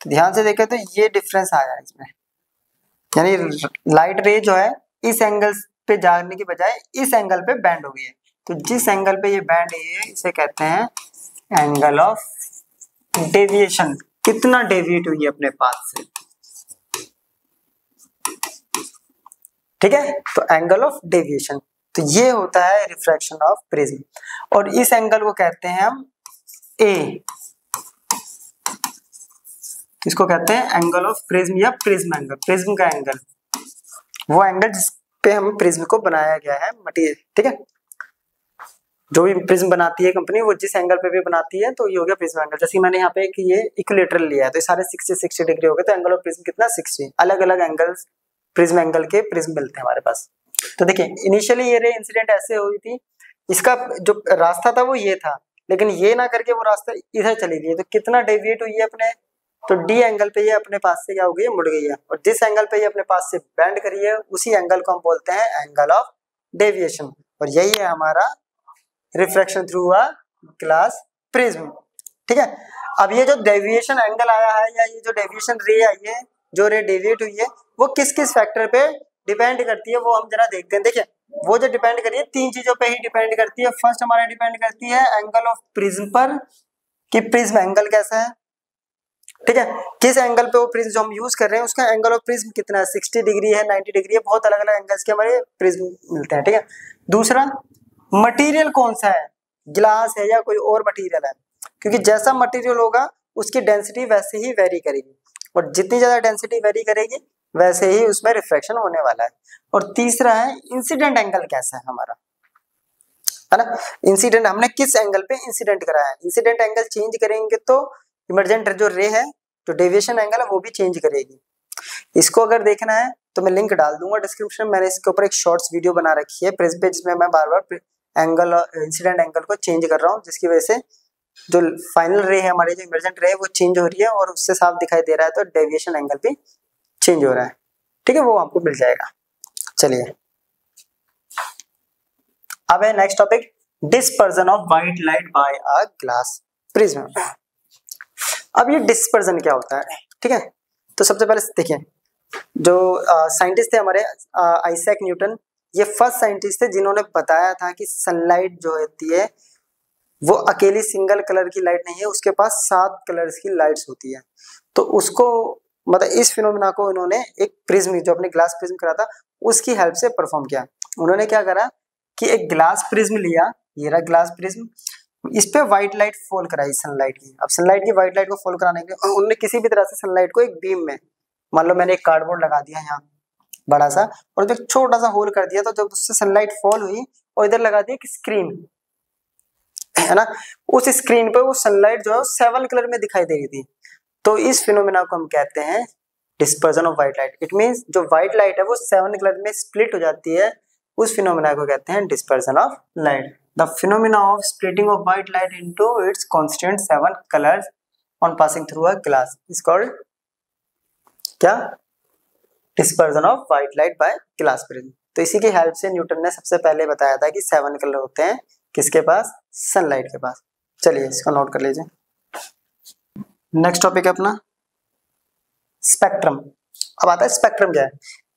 तो ध्यान से देखें तो ये डिफरेंस आया है इसमें, यानी लाइट रे जो है इस एंगल पे जाने की बजाय इस एंगल पे बैंड हो गई है। तो जिस एंगल पे ये बैंड है इसे कहते हैं एंगल ऑफ डेविएशन। कितना डेविएट हुई है अपने पाथ से, ठीक है, तो एंगल ऑफ डेविएशन। तो ये होता है रिफ्रैक्शन ऑफ प्रिज्म, और इस एंगल को कहते हैं हम ए, इसको कहते हैं एंगल ऑफ प्रिज्म या प्रिज्म एंगल। प्रिज्म का एंगल वो एंगल जिस पे हम प्रिज्म को बनाया गया है मटेरियल, ठीक है। जो भी प्रिज्म बनाती है कंपनी वो जिस एंगल पे भी बनाती है, तो ये हो गया प्रिज्म एंगल। जैसे मैंने यहाँ पे एक ये इक्विलेटरल लिया है तो ये सारे 60 डिग्री हो गए, तो एंगल ऑफ प्रिज्म कितना 60। अलग अलग एंगल्स प्रिज्म एंगल के प्रिज्म मिलते हैं हमारे पास। तो देखिए इनिशियली ये रे इंसिडेंट ऐसे हुई थी, इसका जो रास्ता था वो ये था, लेकिन ये ना करके वो रास्ता इधर चली गई, तो कितना डेविएट हुई है अपने, तो डी एंगल पे ये अपने पास से क्या हो गई है, मुड़ गई है। और जिस एंगल पे ये अपने पास से बैंड करी है उसी एंगल को हम बोलते हैं एंगल ऑफ डेविएशन, और यही है हमारा refraction through a glass prism, ठीक है। अब ये जो डेविएशन एंगल आया है या ये जो डेविएशन रे आई है, जो रे डेविएट हुई है, वो किस किस फैक्टर पे डिपेंड करती है वो हम जरा देखते हैं। देखिए वो जो डिपेंड करी है तीन चीजों पे ही डिपेंड करती है। फर्स्ट हमारा डिपेंड करती है एंगल ऑफ प्रिज्म पर, कि प्रिज्म एंगल कैसा है, ठीक है, किस एंगल पे वो प्रिज्म जो हम यूज कर रहे हैं उसका एंगल ऑफ प्रिज्म कितना है, 60 डिग्री है, 90 डिग्री है, बहुत अलग अलग एंगल्स के हमारे प्रिज्म मिलते हैं, ठीक है। दूसरा मटेरियल कौन सा है, ग्लास है या कोई और मटेरियल है, क्योंकि जैसा मटेरियल होगा उसकी डेंसिटी वैसे ही वेरी करेगी, और जितनी ज्यादा डेंसिटी वेरी करेगी वैसे ही उसमें रिफ्रैक्शन होने वाला है। और तीसरा है इंसिडेंट एंगल कैसा है हमारा, है ना, इंसिडेंट हमने किस एंगल पे इंसिडेंट कराया है। इंसिडेंट एंगल चेंज करेंगे तो इमर्जेंट जो रे है, जो डेविएशन एंगल है वो भी चेंज करेगी। इसको अगर देखना है तो मैं लिंक डाल दूंगा डिस्क्रिप्शन में, मैंने इसके ऊपर एक शॉर्ट्स वीडियो बना रखी है प्रिज्म पे, जिसमें मैं बार बार एंगल इंसिडेंट एंगल को चेंज कर रहा हूँ, जिसकी वजह से जो फाइनल रे है हमारे, जो इमर्जेंट रे है वो चेंज हो रही है और उससे साफ दिखाई दे रहा है, तो डेविएशन एंगल भी चेंज हो रहा है, ठीक है, वो आपको मिल जाएगा। चलिए अब है next topic, dispersion of white light bye a glass prism. अब ये डिस्पर्जन क्या होता है, ठीक है। तो सबसे पहले देखिए, जो साइंटिस्ट थे हमारे आइजैक न्यूटन, ये फर्स्ट साइंटिस्ट थे जिन्होंने बताया था कि सनलाइट जो होती है वो अकेली सिंगल कलर की लाइट नहीं है, उसके पास 7 कलर्स की लाइट्स होती है। तो उसको मतलब इस फिनोमेना को इन्होंने एक प्रिज्म, जो अपने ग्लास प्रिज्म करा था उसकी हेल्प से परफॉर्म किया। उन्होंने क्या करा कि एक ग्लास प्रिज्म लिया, ये रहा ग्लास प्रिज्म, इस पे व्हाइट लाइट फॉल कराई सनलाइट की। अब सनलाइट की व्हाइट लाइट को फॉल कराने के लिए उन्होंने किसी भी तरह से सनलाइट को एक बीम में, मान लो मैंने एक कार्डबोर्ड लगा दिया यहाँ बड़ा सा और एक छोटा सा होल कर दिया, तो जब उससे सनलाइट फॉल हुई और इधर लगा दी एक स्क्रीन, है ना, उस स्क्रीन पे वो सनलाइट जो है 7 कलर में दिखाई दे रही थी। तो इस फिनोमेना को हम कहते हैं dispersion of white light. It means जो व्हाइट लाइट है वो 7 कलर में स्प्लिट हो जाती है, उस फिनोमेना को कहते हैं dispersion of light. The phenomena of splitting of white light into its constant 7 colours on passing through a glass is called क्या? Dispersion of white light by glass prism. तो इसी की हेल्प से न्यूटन ने सबसे पहले बताया था कि 7 कलर होते हैं किसके पास? सनलाइट के पास। चलिए इसको नोट कर लीजिए। नेक्स्ट टॉपिक है अपना स्पेक्ट्रम। अब आता है स्पेक्ट्रम क्या है।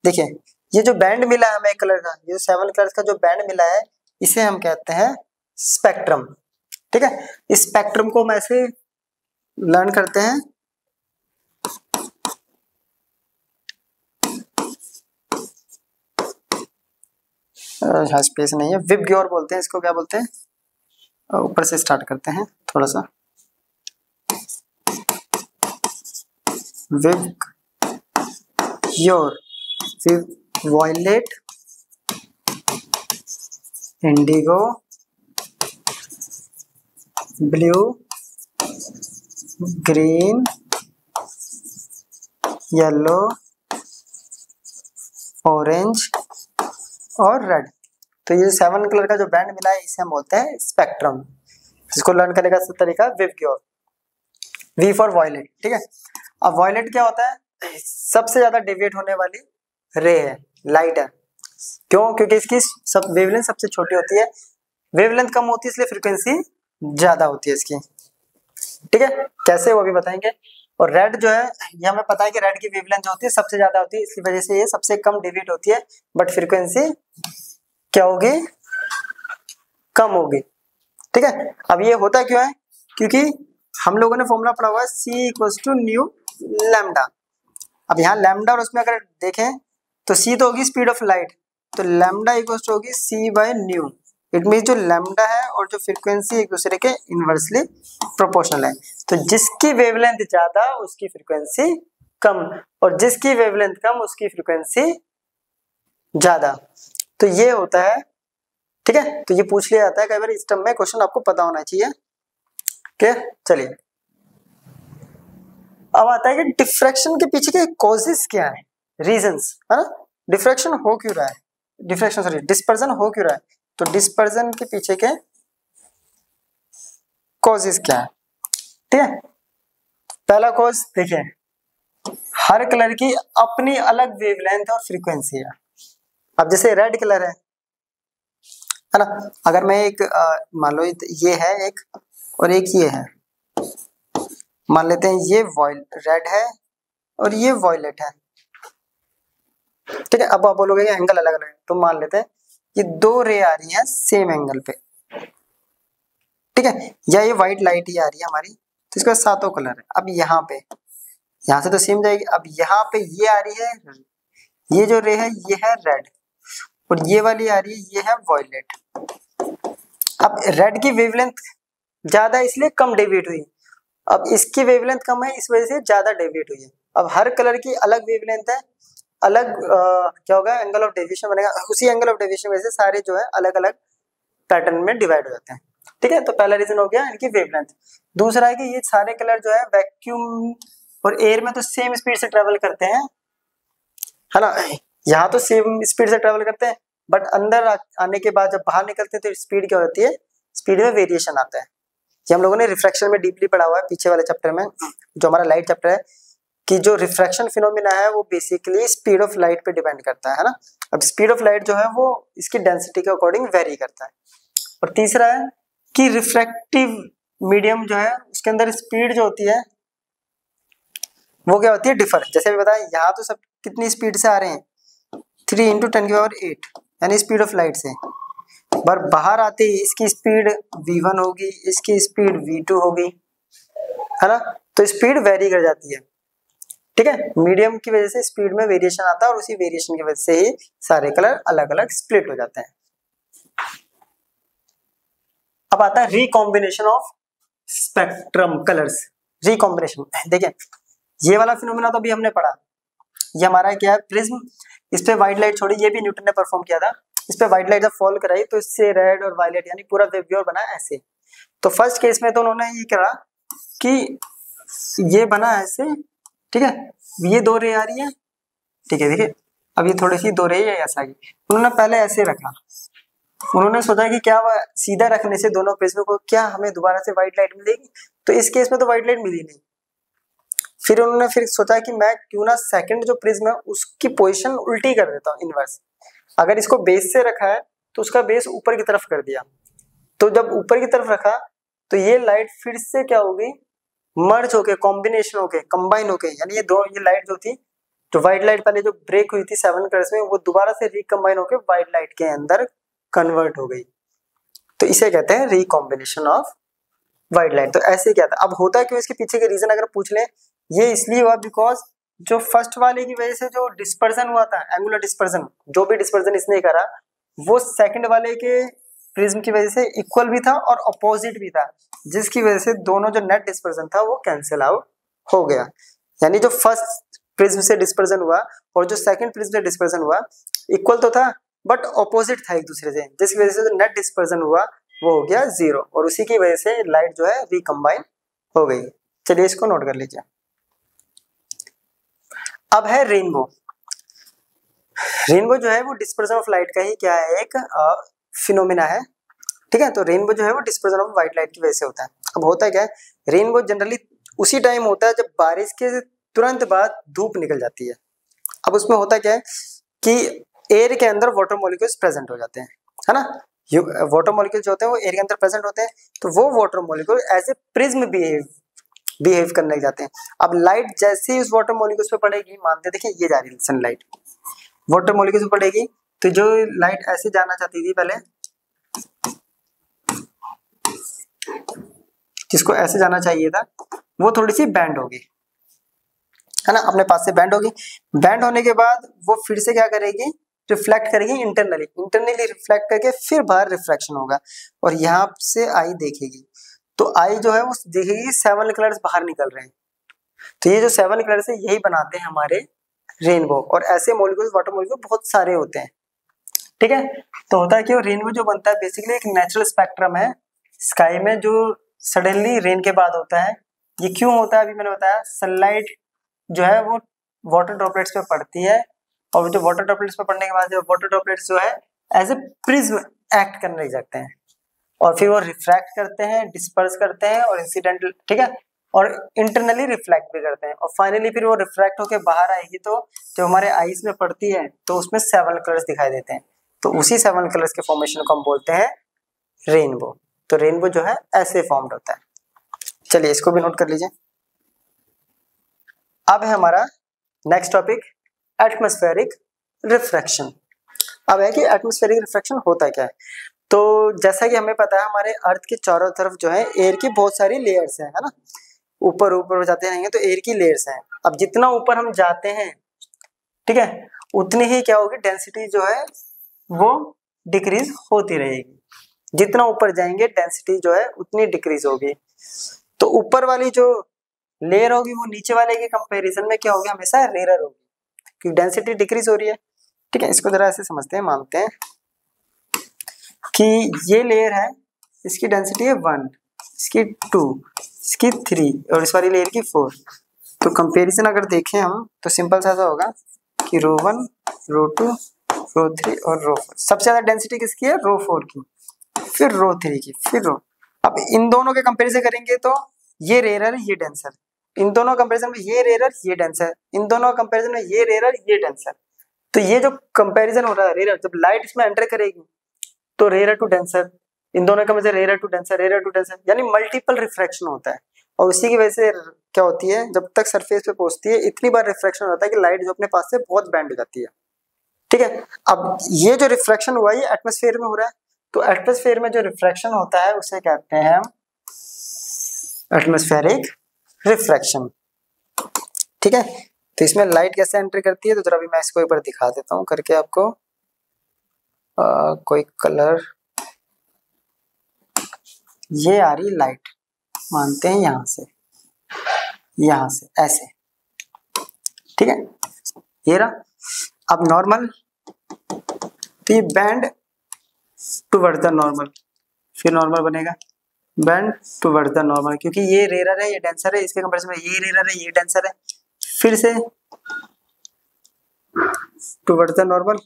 देखिए ये जो बैंड मिला है हमें कलर का, ये 7 कलर्स का जो बैंड मिला है इसे हम कहते हैं स्पेक्ट्रम। ठीक है, इस स्पेक्ट्रम को हम ऐसे लर्न करते हैं। यहाँ स्पेस नहीं है, विबग्योर बोलते हैं इसको। क्या बोलते हैं? ऊपर से स्टार्ट करते हैं थोड़ा सा। VIBGYOR, violet, indigo, blue, green, yellow, orange और रेड। तो ये 7 कलर का जो बैंड मिला है इसे हम बोलते हैं स्पेक्ट्रम। इसको लर्न करने का तरीका विबग्योर, वी फॉर वायलेट। ठीक है, अब वायलेट क्या होता है? सबसे ज्यादा डेविएट होने वाली रे है, लाइट है। क्यों? क्योंकि इसकी सब वेवलेंथ सबसे छोटी होती है, वेवलेंथ कम होती है इसलिए फ्रीक्वेंसी ज्यादा होती है इसकी। ठीक है, कैसे वो भी बताएंगे। और रेड जो है ये हमें पता है कि रेड की वेवलेंथ जो होती है सबसे ज्यादा होती है, इसकी वजह से ये सबसे कम डेविएट होती है, बट फ्रीक्वेंसी क्या होगी? कम होगी। ठीक है, अब ये होता क्यों है? क्योंकि हम लोगों ने फॉर्मूला पढ़ा हुआ है C = न्यू लैम्डा। अब यहाँ लैम्डा और उसमें अगर देखें तो C तो होगी स्पीड ऑफ लाइट, तो लैम्डा इक्वल्स होगी C/न्यू। इट मीन जो लैम्डा है और जो फ्रीक्वेंसी एक दूसरे के इनवर्सली प्रोपोर्शनल है। तो जिसकी वेवलेंथ ज्यादा उसकी फ्रीक्वेंसी कम, और जिसकी वेवलेंथ कम उसकी फ्रीक्वेंसी ज्यादा। तो ये होता है। ठीक है, तो ये पूछ लिया जाता है कई बार इस टर्म में, क्वेश्चन आपको पता होना चाहिए। ठीक, चलिए अब आता है कि डिफ्रैक्शन के पीछे के कॉजेस क्या है, रीजंस, है ना। डिफ्रैक्शन हो क्यों रहा है, डिस्पर्जन हो क्यों रहा है? तो डिस्पर्जन के पीछे के कॉजेस क्या है? ठीक है, पहला कॉज देखिए, हर कलर की अपनी अलग वेवलेंथ और फ्रीक्वेंसी है। अब जैसे रेड कलर है ना, अगर मैं एक मान लो ये है एक और एक ये है, मान लेते हैं ये रेड है और ये वॉयलेट है। ठीक है, अब आप बोलोगे एंगल अलग अलग है, तो मान लेते हैं ये 2 रे आ रही है सेम एंगल पे। ठीक है, या ये व्हाइट लाइट ही आ रही है हमारी, तो इसका 7 कलर है। अब यहाँ पे, यहाँ से तो सेम जाएगी। अब यहाँ पे ये आ रही है, ये जो रे है ये है रेड, और ये वाली आ रही है ये है वॉयलेट। अब रेड की वेवलेंथ ज्यादा है इसलिए कम डेविएट हुई, अब इसकी वेवलेंथ कम है इस वजह से ज्यादा डेविएट हुई है। अब हर कलर की अलग वेवलेंथ है, अलग क्या होगा? एंगल ऑफ डेविएशन बनेगा। उसी एंगल ऑफ डेविएशन वजह से सारे जो है अलग अलग पैटर्न में डिवाइड हो जाते हैं। ठीक है, तो पहला रीजन हो गया इनकी वेवलेंथ। दूसरा है कि ये सारे कलर जो है वैक्यूम और एयर में तो सेम स्पीड से ट्रेवल करते हैं, है ना। यहाँ तो सेम स्पीड से ट्रेवल करते हैं, बट अंदर आने के बाद जब बाहर निकलते हैं तो स्पीड क्या होती है? स्पीड में वेरिएशन आता है। ये हम लोगों ने रिफ्रैक्शन में डीपली पढ़ा हुआ है पीछे वाले चैप्टर में, जो हमारा लाइट चैप्टर है, कि जो रिफ्रैक्शन फिनोमिना है वो बेसिकली स्पीड ऑफ लाइट पे डिपेंड करता है ना। अब स्पीड ऑफ लाइट जो है वो इसकी डेंसिटी के अकॉर्डिंग वेरी करता है। और तीसरा है कि रिफ्रैक्टिव मीडियम जो है उसके अंदर स्पीड जो होती है वो क्या होती है? डिफर। जैसे भी बताया, यहाँ तो सब कितनी स्पीड से आ रहे हैं? 3 × 10⁸ यानी स्पीड ऑफ लाइट से, पर बाहर आते ही इसकी स्पीड v1 होगी, इसकी स्पीड v2 होगी, है ना। तो स्पीड वेरी कर जाती है। ठीक है, मीडियम की वजह से स्पीड में वेरिएशन आता है, और उसी वेरिएशन की वजह से ही सारे कलर अलग अलग स्प्लिट हो जाते हैं। अब आता है recombination of spectrum colours. Recombination, देखिए ये वाला फिनोमेना तो अभी हमने पढ़ा, ये हमारा क्या है? प्रिज्म। इस पे व्हाइट लाइट छोड़ी, ये भी न्यूटन ने परफॉर्म किया था। इस पे व्हाइट लाइट जब फॉल कराई तो इससे रेड और वायलेट यानी पूरा वेवग्योर बना ऐसे। तो फर्स्ट केस में तो उन्होंने ये करा कि ये बना ऐसे, ठीक है, ये दो रे आ रही है, ठीक है, देखिए अब ये थोड़ी सी दो रे है ऐसा ही, उन्होंने पहले ऐसे रखा, उन्होंने सोचा कि क्या सीधा रखने से दोनों प्रिज्म को क्या हमें दोबारा से व्हाइट लाइट मिलेगी, तो इस केस में तो व्हाइट लाइट मिली नहीं। फिर उन्होंने फिर सोचा कि मैं क्यों ना सेकंड जो प्रिज्म है उसकी पोजीशन उल्टी कर देता हूँ, इनवर्स। अगर इसको बेस से रखा है तो उसका बेस ऊपर की तरफ कर दिया, तो जब ऊपर की तरफ रखा तो ये लाइट फिर से क्या होगी, मर्ज होके, कॉम्बिनेशन होके, कंबाइन होके, यानी ये लाइट जो थी, जो व्हाइट लाइट पहले जो ब्रेक हुई थी 7 कलर्स में, वो दोबारा से रिकम्बाइन होके व्हाइट लाइट के अंदर कन्वर्ट हो गई। तो इसे कहते हैं रिकॉम्बिनेशन ऑफ व्हाइट लाइट। तो ऐसे क्या था, अब होता क्यों, इसके पीछे के रीजन अगर पूछ ले, ये इसलिए हुआ बिकॉज जो फर्स्ट वाले की वजह से जो डिस्पर्जन हुआ था, एंगुलर डिस्पर्जन, जो भी डिस्पर्जन इसने करा वो सेकंड वाले के प्रिज्म की वजह से इक्वल भी था और अपोजिट भी था, जिसकी वजह से दोनों जो नेट डिस्पर्जन था वो कैंसिल आउट हो गया। यानी जो फर्स्ट प्रिज्म से डिस्पर्जन हुआ और जो सेकंड प्रिज्म से डिस्पर्जन हुआ इक्वल तो था बट अपोजिट था एक दूसरे से, जिसकी वजह से जो नेट डिस्पर्जन हुआ वो हो गया 0 और उसी की वजह से लाइट जो है रिकम्बाइन हो गई। चलिए इसको नोट कर लीजिए। अब है रेनबो। रेनबो जो है वो डिस्पर्जन ऑफ लाइट का ही क्या है, एक फिनोमिना है, ठीक है। तो रेनबो जो है वो डिस्पर्जन ऑफ व्हाइट लाइट की वजह से होता है। अब होता है क्या है, रेनबो जनरली उसी टाइम होता है जब बारिश के तुरंत बाद धूप निकल जाती है। अब उसमें होता क्या है कि एयर के अंदर वाटर मॉलिक्यूल्स प्रेजेंट हो जाते हैं, है ना। वाटर मॉलिक्यूल्स जो होते हैं वो एयर के अंदर प्रेजेंट होते हैं, तो वो water molecule as a prism behave करने लग जाते हैं। अब लाइट जैसे ही उस वाटर मॉलिक्यूल्स पे पड़ेगी, मानते देखिए ये जा रही है सनलाइट, वाटर मॉलिक्यूल्स पे पड़ेगी, तो जो लाइट ऐसे जाना चाहती थी पहले, जिसको ऐसे जाना चाहिए था, वो थोड़ी सी बैंड होगी, है ना, अपने पास से बैंड होगी। बैंड होने के बाद वो फिर से क्या करेगी, रिफ्लेक्ट करेगी इंटरनली रिफ्लेक्ट करके फिर बाहर रिफ्रैक्शन होगा और यहाँ से आई देखेगी, तो आई जो है वो देखेगी 7 कलर्स बाहर निकल रहे हैं। तो ये जो 7 कलर्स है यही बनाते हैं हमारे रेनबो, और ऐसे मॉलिक्यूल्स, वाटर मॉलिक्यूल बहुत सारे होते हैं, ठीक है। तो होता है कि रेनबो जो बनता है बेसिकली एक नेचुरल स्पेक्ट्रम है स्काई में जो सडनली रेन के बाद होता है। ये क्यों होता है, अभी मैंने बताया, सनलाइट जो है वो वाटर ड्रॉपलेट्स पे पड़ती है और जो वाटर ड्रॉपलेट्स पे पड़ने के बाद जो वाटर ड्रॉपलेट्स जो है एज ए प्रिज्म एक्ट करने लग जाते हैं और फिर वो रिफ्रैक्ट करते हैं, डिस्पर्स करते हैं और इंसिडेंटल, ठीक है, और इंटरनली रिफ्लेक्ट भी करते हैं और फाइनली फिर वो रिफ्रैक्ट होकर बाहर आएगी तो जो हमारे आईज में पड़ती है तो उसमें 7 कलर्स दिखाई देते हैं। तो उसी 7 कलर्स के फॉर्मेशन को हम बोलते हैं रेनबो। तो रेनबो जो है ऐसे फॉर्म्ड होता है। चलिए इसको भी नोट कर लीजिए। अब है हमारा नेक्स्ट टॉपिक एटमॉस्फेरिक रिफ्रैक्शन। अब है कि एटमॉस्फेरिक रिफ्रैक्शन होता क्या है। तो जैसा कि हमें पता है हमारे अर्थ के चारों तरफ जो है एयर की बहुत सारी लेयर्स हैं, है ना, ऊपर ऊपर जाते रहेंगे तो एयर की लेयर्स हैं। अब जितना ऊपर हम जाते हैं, ठीक है, उतनी ही क्या होगी, डेंसिटी जो है वो डिक्रीज होती रहेगी। जितना ऊपर जाएंगे डेंसिटी जो है उतनी डिक्रीज होगी। तो ऊपर वाली जो लेयर होगी वो नीचे वाले के कंपैरिजन में क्या होगी, हमेशा रेयर होगी क्योंकि डेंसिटी डिक्रीज हो रही है, ठीक है। इसको जरा ऐसे समझते हैं, मानते हैं कि ये लेयर है, इसकी डेंसिटी है 1, इसकी 2, इसकी 3 और इस वाली लेयर की 4। तो कंपैरिजन अगर देखें हम तो सिंपल सा ऐसा होगा कि ρ1, ρ2, ρ3 और ρ4। सबसे ज्यादा डेंसिटी किसकी है, ρ4 की, फिर ρ3 की, फिर ρ। अब इन दोनों के कंपैरिजन करेंगे तो ये रेयर, ये डेंसर, इन दोनों कंपैरिजन में ये रेयर, ये डेंसर, इन दोनों कंपैरिजन में ये रेयर, ये डेंसर। तो ये जो कंपैरिजन हो रहा है रेयर, जब लाइट इसमें एंटर करेगी तो रेयर टू डेंसर, इन दोनों का मजे rare to denser, rare to denser, यानी मल्टीपल रिफ्रैक्शन होता है। और उसी की वजह से क्या होती है, जब तक सरफेस पे पहुंचती है इतनी बार रिफ्रैक्शन होता है कि लाइट जो अपने पास से बहुत बैंड हो जाती है, ठीक है। अब ये जो रिफ्रैक्शन हुआ ये एटमॉस्फेयर में हो रहा है, तो एटमॉस्फेयर में जो रिफ्रैक्शन होता है उसे कहते हैं एटमॉस्फेरिक रिफ्रैक्शन, ठीक है। तो इसमें लाइट कैसे एंटर करती है, तो जरा भी मैं इसको एक बार दिखा देता हूँ करके आपको। कोई कलर, ये आ रही लाइट, मानते हैं यहाँ से ऐसे, ठीक है, ये रहा। अब नॉर्मल, तो ये बैंड टुवर्ड द नॉर्मल, फिर नॉर्मल बनेगा, बैंड टुवर्ड्स द नॉर्मल, क्योंकि ये रेयर है ये डेंसर है, इसके कंपैरिजन में ये रेयर है ये डेंसर है, फिर से towards the normal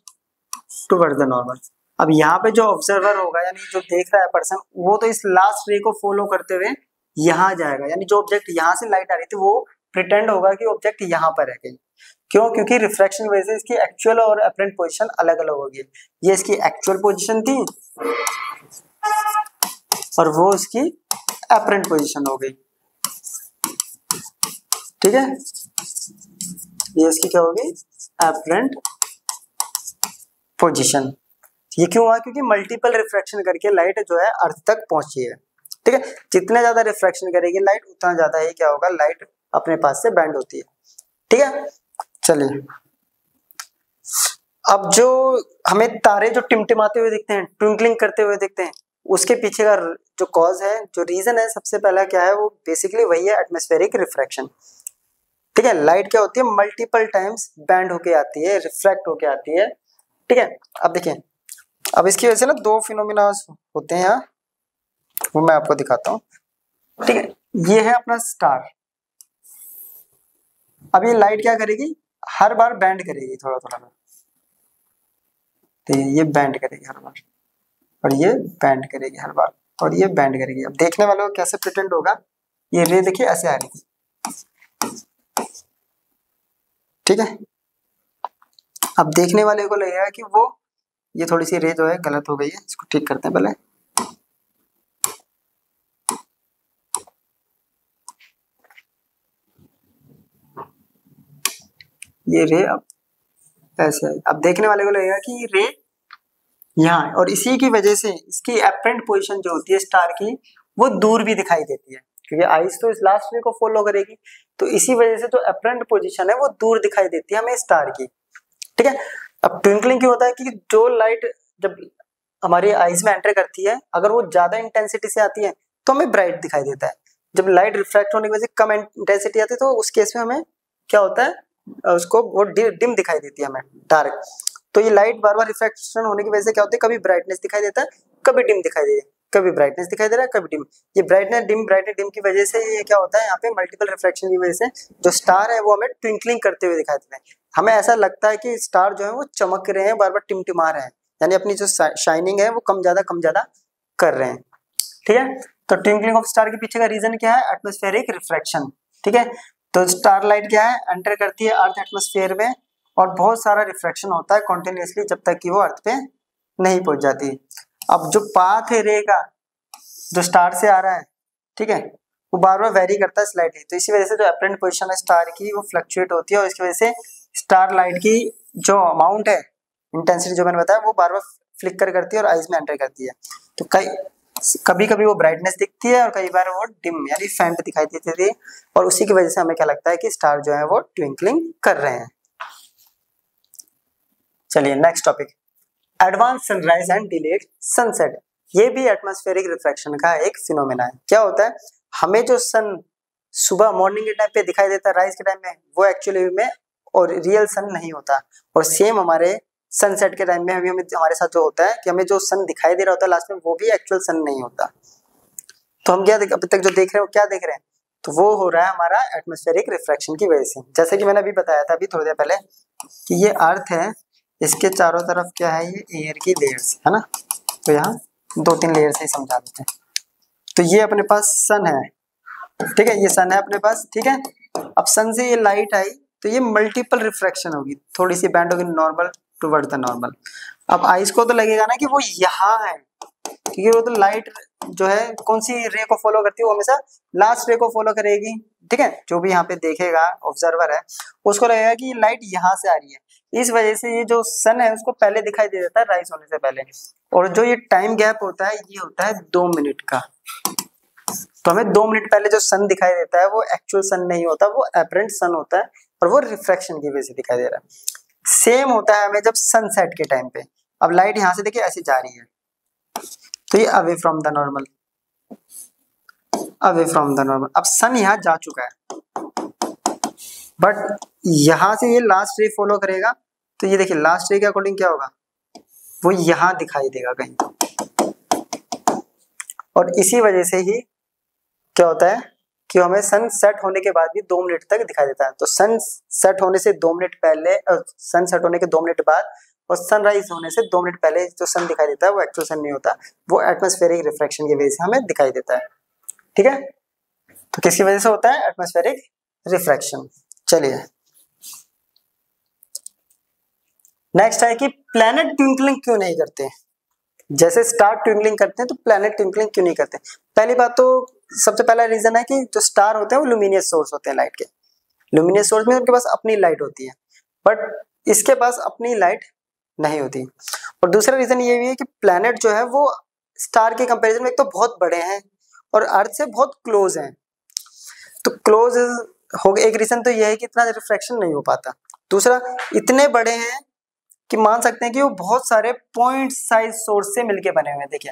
towards the normal. अब यहाँ पे जो ऑब्जर्वर होगा यानी जो देख रहा है पर्सन, वो तो इस लास्ट रे को फॉलो करते हुए यहाँ जाएगा, यानी जो ऑब्जेक्ट यहाँ से लाइट आ रही थी वो प्रिटेंड होगा कि ऑब्जेक्ट यहाँ पर है कहीं। क्यों? क्योंकि रिफ्रैक्शन की वजह से इसकी एक्चुअल और अपरेंट पोजीशन अलग अलग होगी। ये इसकी एक्चुअल पोजीशन थी और वो इसकी अपरेंट पोजीशन हो गई, ठीक है। ये इसकी क्या होगी? Apparent position. ये क्यों हुआ? क्योंकि मल्टीपल रिफ्रैक्शन करके लाइट जो है अर्थ तक पहुंची है, ठीक है। जितने ज्यादा रिफ्रैक्शन करेगी लाइट उतना ज्यादा ही क्या होगा, लाइट अपने पास से बैंड होती है, ठीक है। चलिए, अब जो हमें तारे जो टिमटिमाते हुए दिखते हैं, ट्विंकलिंग करते हुए दिखते हैं, उसके पीछे का जो कॉज है, जो रीजन है, सबसे पहला क्या है, वो बेसिकली वही है एटमॉस्फेरिक रिफ्रैक्शन, ठीक है। लाइट क्या होती है? मल्टीपल टाइम्स बैंड होके आती है, रिफ्रैक्ट होके आती है, ठीक है। अब देखिए, अब इसकी वजह से ना दो फिनोमिना होते हैं यहाँ, वो मैं आपको दिखाता हूँ, ठीक है। ये है अपना स्टार। अब ये लाइट क्या करेगी? हर बार बैंड करेगी थोड़ा थोड़ा, तो ये बैंड करेगी हर बार, और ये बैंड करेगी हर बार, और ये बैंड करेगी। अब देखने वालों को कैसे प्रिटेंड होगा, ये रे देखिए ऐसे आ रही थी, ठीक है। अब देखने वाले को लगेगा कि वो ये थोड़ी सी रे जो है गलत हो गई है, इसको ठीक करते हैं पहले। ये रे अब ऐसे है। अब देखने वाले को लगेगा कि ये रे यहाँ है, और इसी की वजह से इसकी अपरेंट पोजीशन जो होती है स्टार की, वो दूर भी दिखाई देती है, क्योंकि आइस तो इस लास्ट रे को फॉलो करेगी, तो इसी वजह से जो अपरेंट पोजीशन है वो दूर दिखाई देती है हमें स्टार की, ठीक है। अब ट्विंकलिंग क्यों होता है? कि जो लाइट जब हमारी आइज में एंटर करती है, अगर वो ज्यादा इंटेंसिटी से आती है तो हमें ब्राइट दिखाई देता है। जब लाइट रिफ्रैक्ट होने की वजह से कम इंटेंसिटी आती है तो उस केस में हमें क्या होता है, उसको वो डिम दिखाई देती है, हमें डार्क। तो ये लाइट बार बार रिफ्रैक्शन होने की वजह से क्या होता है, कभी ब्राइटनेस दिखाई देता है, कभी डिम दिखाई देता है, कभी ब्राइटनेस दिखाई दे रहा है, कभी डिम। ये ब्राइटनेस डिम की वजह से ये क्या होता है, यहाँ पे मल्टीपल रिफ्रैक्शन की वजह से जो स्टार है वो हमें ट्विंकलिंग करते हुए दिखाई देते हैं। हमें ऐसा लगता है कि स्टार जो है वो चमक रहे हैं, बार बार टिमटिमा रहे हैं, यानी अपनी जो शाइनिंग है वो कम ज्यादा कर रहे हैं, ठीक है। तो ट्विंकलिंग ऑफ स्टार के पीछे का रीजन क्या है? एटमॉस्फेरिक रिफ्रैक्शन, ठीक है। तो स्टार लाइट क्या है, एंटर करती है अर्थ एटमॉस्फेयर में, और बहुत सारा रिफ्रैक्शन होता है कॉन्टिन्यूसली जब तक कि वो अर्थ पे नहीं पहुंच जाती। अब जो पाथ है रे का, जो स्टार से आ रहा है, ठीक है, वो बार बार वेरी करता है स्लाइडली, तो इसी वजह से जो अपरेंट पोजीशन है स्टार की वो फ्लक्चुएट होती है, और इसकी वजह से स्टार लाइट की जो अमाउंट है, इंटेंसिटी जो मैंने बताया, वो बार बार फ्लिकर करती है और आइज में एंटर करती है। तो कभी कभी वो ब्राइटनेस दिखती है और कई बार वो डिम यानी फेंट दिखाई देती थी, और उसी की वजह से हमें क्या लगता है कि स्टार जो है वो ट्विंकलिंग कर रहे हैं। चलिए next topic, advance sunrise and delayed sunset. ये भी एटमॉस्फेरिक रिफ्रैक्शन का एक फिनोमेना है। क्या होता है, हमें जो सन सुबह मॉर्निंग के टाइम पे दिखाई देता है, राइज के टाइम में, वो एक्चुअली में और रियल सन नहीं होता, और सेम हमारे सनसेट के टाइम में हमें हमारे साथ जो होता है कि हमें जो सन दिखाई दे रहा होता है लास्ट में, वो भी एक्चुअल सन नहीं होता। तो हम क्या अभी तक जो देख रहे हैं वो क्या देख रहे हैं, तो वो हो रहा है हमारा एटमॉस्फेरिक रिफ्रैक्शन की वजह से। जैसे कि मैंने अभी बताया था अभी थोड़ी देर पहले कि ये अर्थ है, इसके चारों तरफ क्या है, ये एयर की लेयर्स है ना, तो यहाँ 2-3 लेयर से ही समझा देते हैं। तो ये अपने पास सन है, ठीक है, ये सन है अपने पास, ठीक है। अब सन से ये लाइट आई तो ये मल्टीपल रिफ्रैक्शन होगी, थोड़ी सी बैंड होगी नॉर्मल टुवर्ड द नॉर्मल। अब आइस को तो लगेगा ना कि वो यहाँ है, क्योंकि वो तो लाइट जो है कौन सी रे को फॉलो करती है, वो हमेशा लास्ट रे को फॉलो करेगी, ठीक है। जो भी यहाँ पे देखेगा ऑब्जर्वर है उसको लगेगा कि लाइट यहाँ से आ रही है, इस वजह से ये जो सन है उसको पहले दिखाई दे देता है राइज होने से पहले। और जो ये टाइम गैप होता है ये होता है 2 मिनट का, तो हमें 2 मिनट पहले जो सन दिखाई देता है वो एक्चुअल सन नहीं होता, वो अपरेंट सन होता है, और वो रिफ्रैक्शन की वजह से दिखाई दे रहा है। सेम होता है हमें जब सनसेट के टाइम पे, अब लाइट यहाँ से देखिए ऐसे जा रही है, तो ये away from the normal, away from the normal. अब सन यहाँ जा चुका है, बट यहाँ से ये लास्ट रे फॉलो करेगा, तो ये देखिए लास्ट रे के अकॉर्डिंग क्या होगा, वो यहाँ दिखाई देगा कहीं, और इसी वजह से ही क्या होता है कि हमें सन सेट होने के बाद भी 2 मिनट तक दिखाई देता है। तो सन सेट होने से 2 मिनट पहले और सन सेट होने के 2 मिनट बाद और सनराइज होने से 2 मिनट पहले जो सन दिखाई देता है वो एक्चुअल सन नहीं होता, वो एटमॉस्फेरिक रिफ्रैक्शन की वजह से हमें दिखाई देता है। ठीक है, तो किसकी वजह से होता है? Atmospheric refraction. चलिए नेक्स्ट है कि प्लैनेट ट्विंकलिंग क्यों नहीं करते? जैसे स्टार ट्विंकलिंग करते हैं तो प्लैनेट ट्विंकलिंग क्यों नहीं करते? पहली बात तो सबसे पहला रीजन है कि जो स्टार होते हैं वो लुमिनियस सोर्स होते हैं लाइट के। लुमिनियस सोर्स में उनके पास अपनी लाइट होती है, बट इसके पास अपनी लाइट नहीं होती। और दूसरा रीजन ये भी है कि प्लैनेट जो है वो स्टार के कंपैरिजन में एक तो बहुत बड़े हैं और अर्थ से बहुत क्लोज हैं। तो क्लोज हो एक रीजन तो ये है कि इतना रिफ्रैक्शन नहीं हो पाता। दूसरा, इतने बड़े हैं कि मान सकते हैं कि वो बहुत सारे पॉइंट साइज सोर्स से मिलके बने हुए हैं। देखिए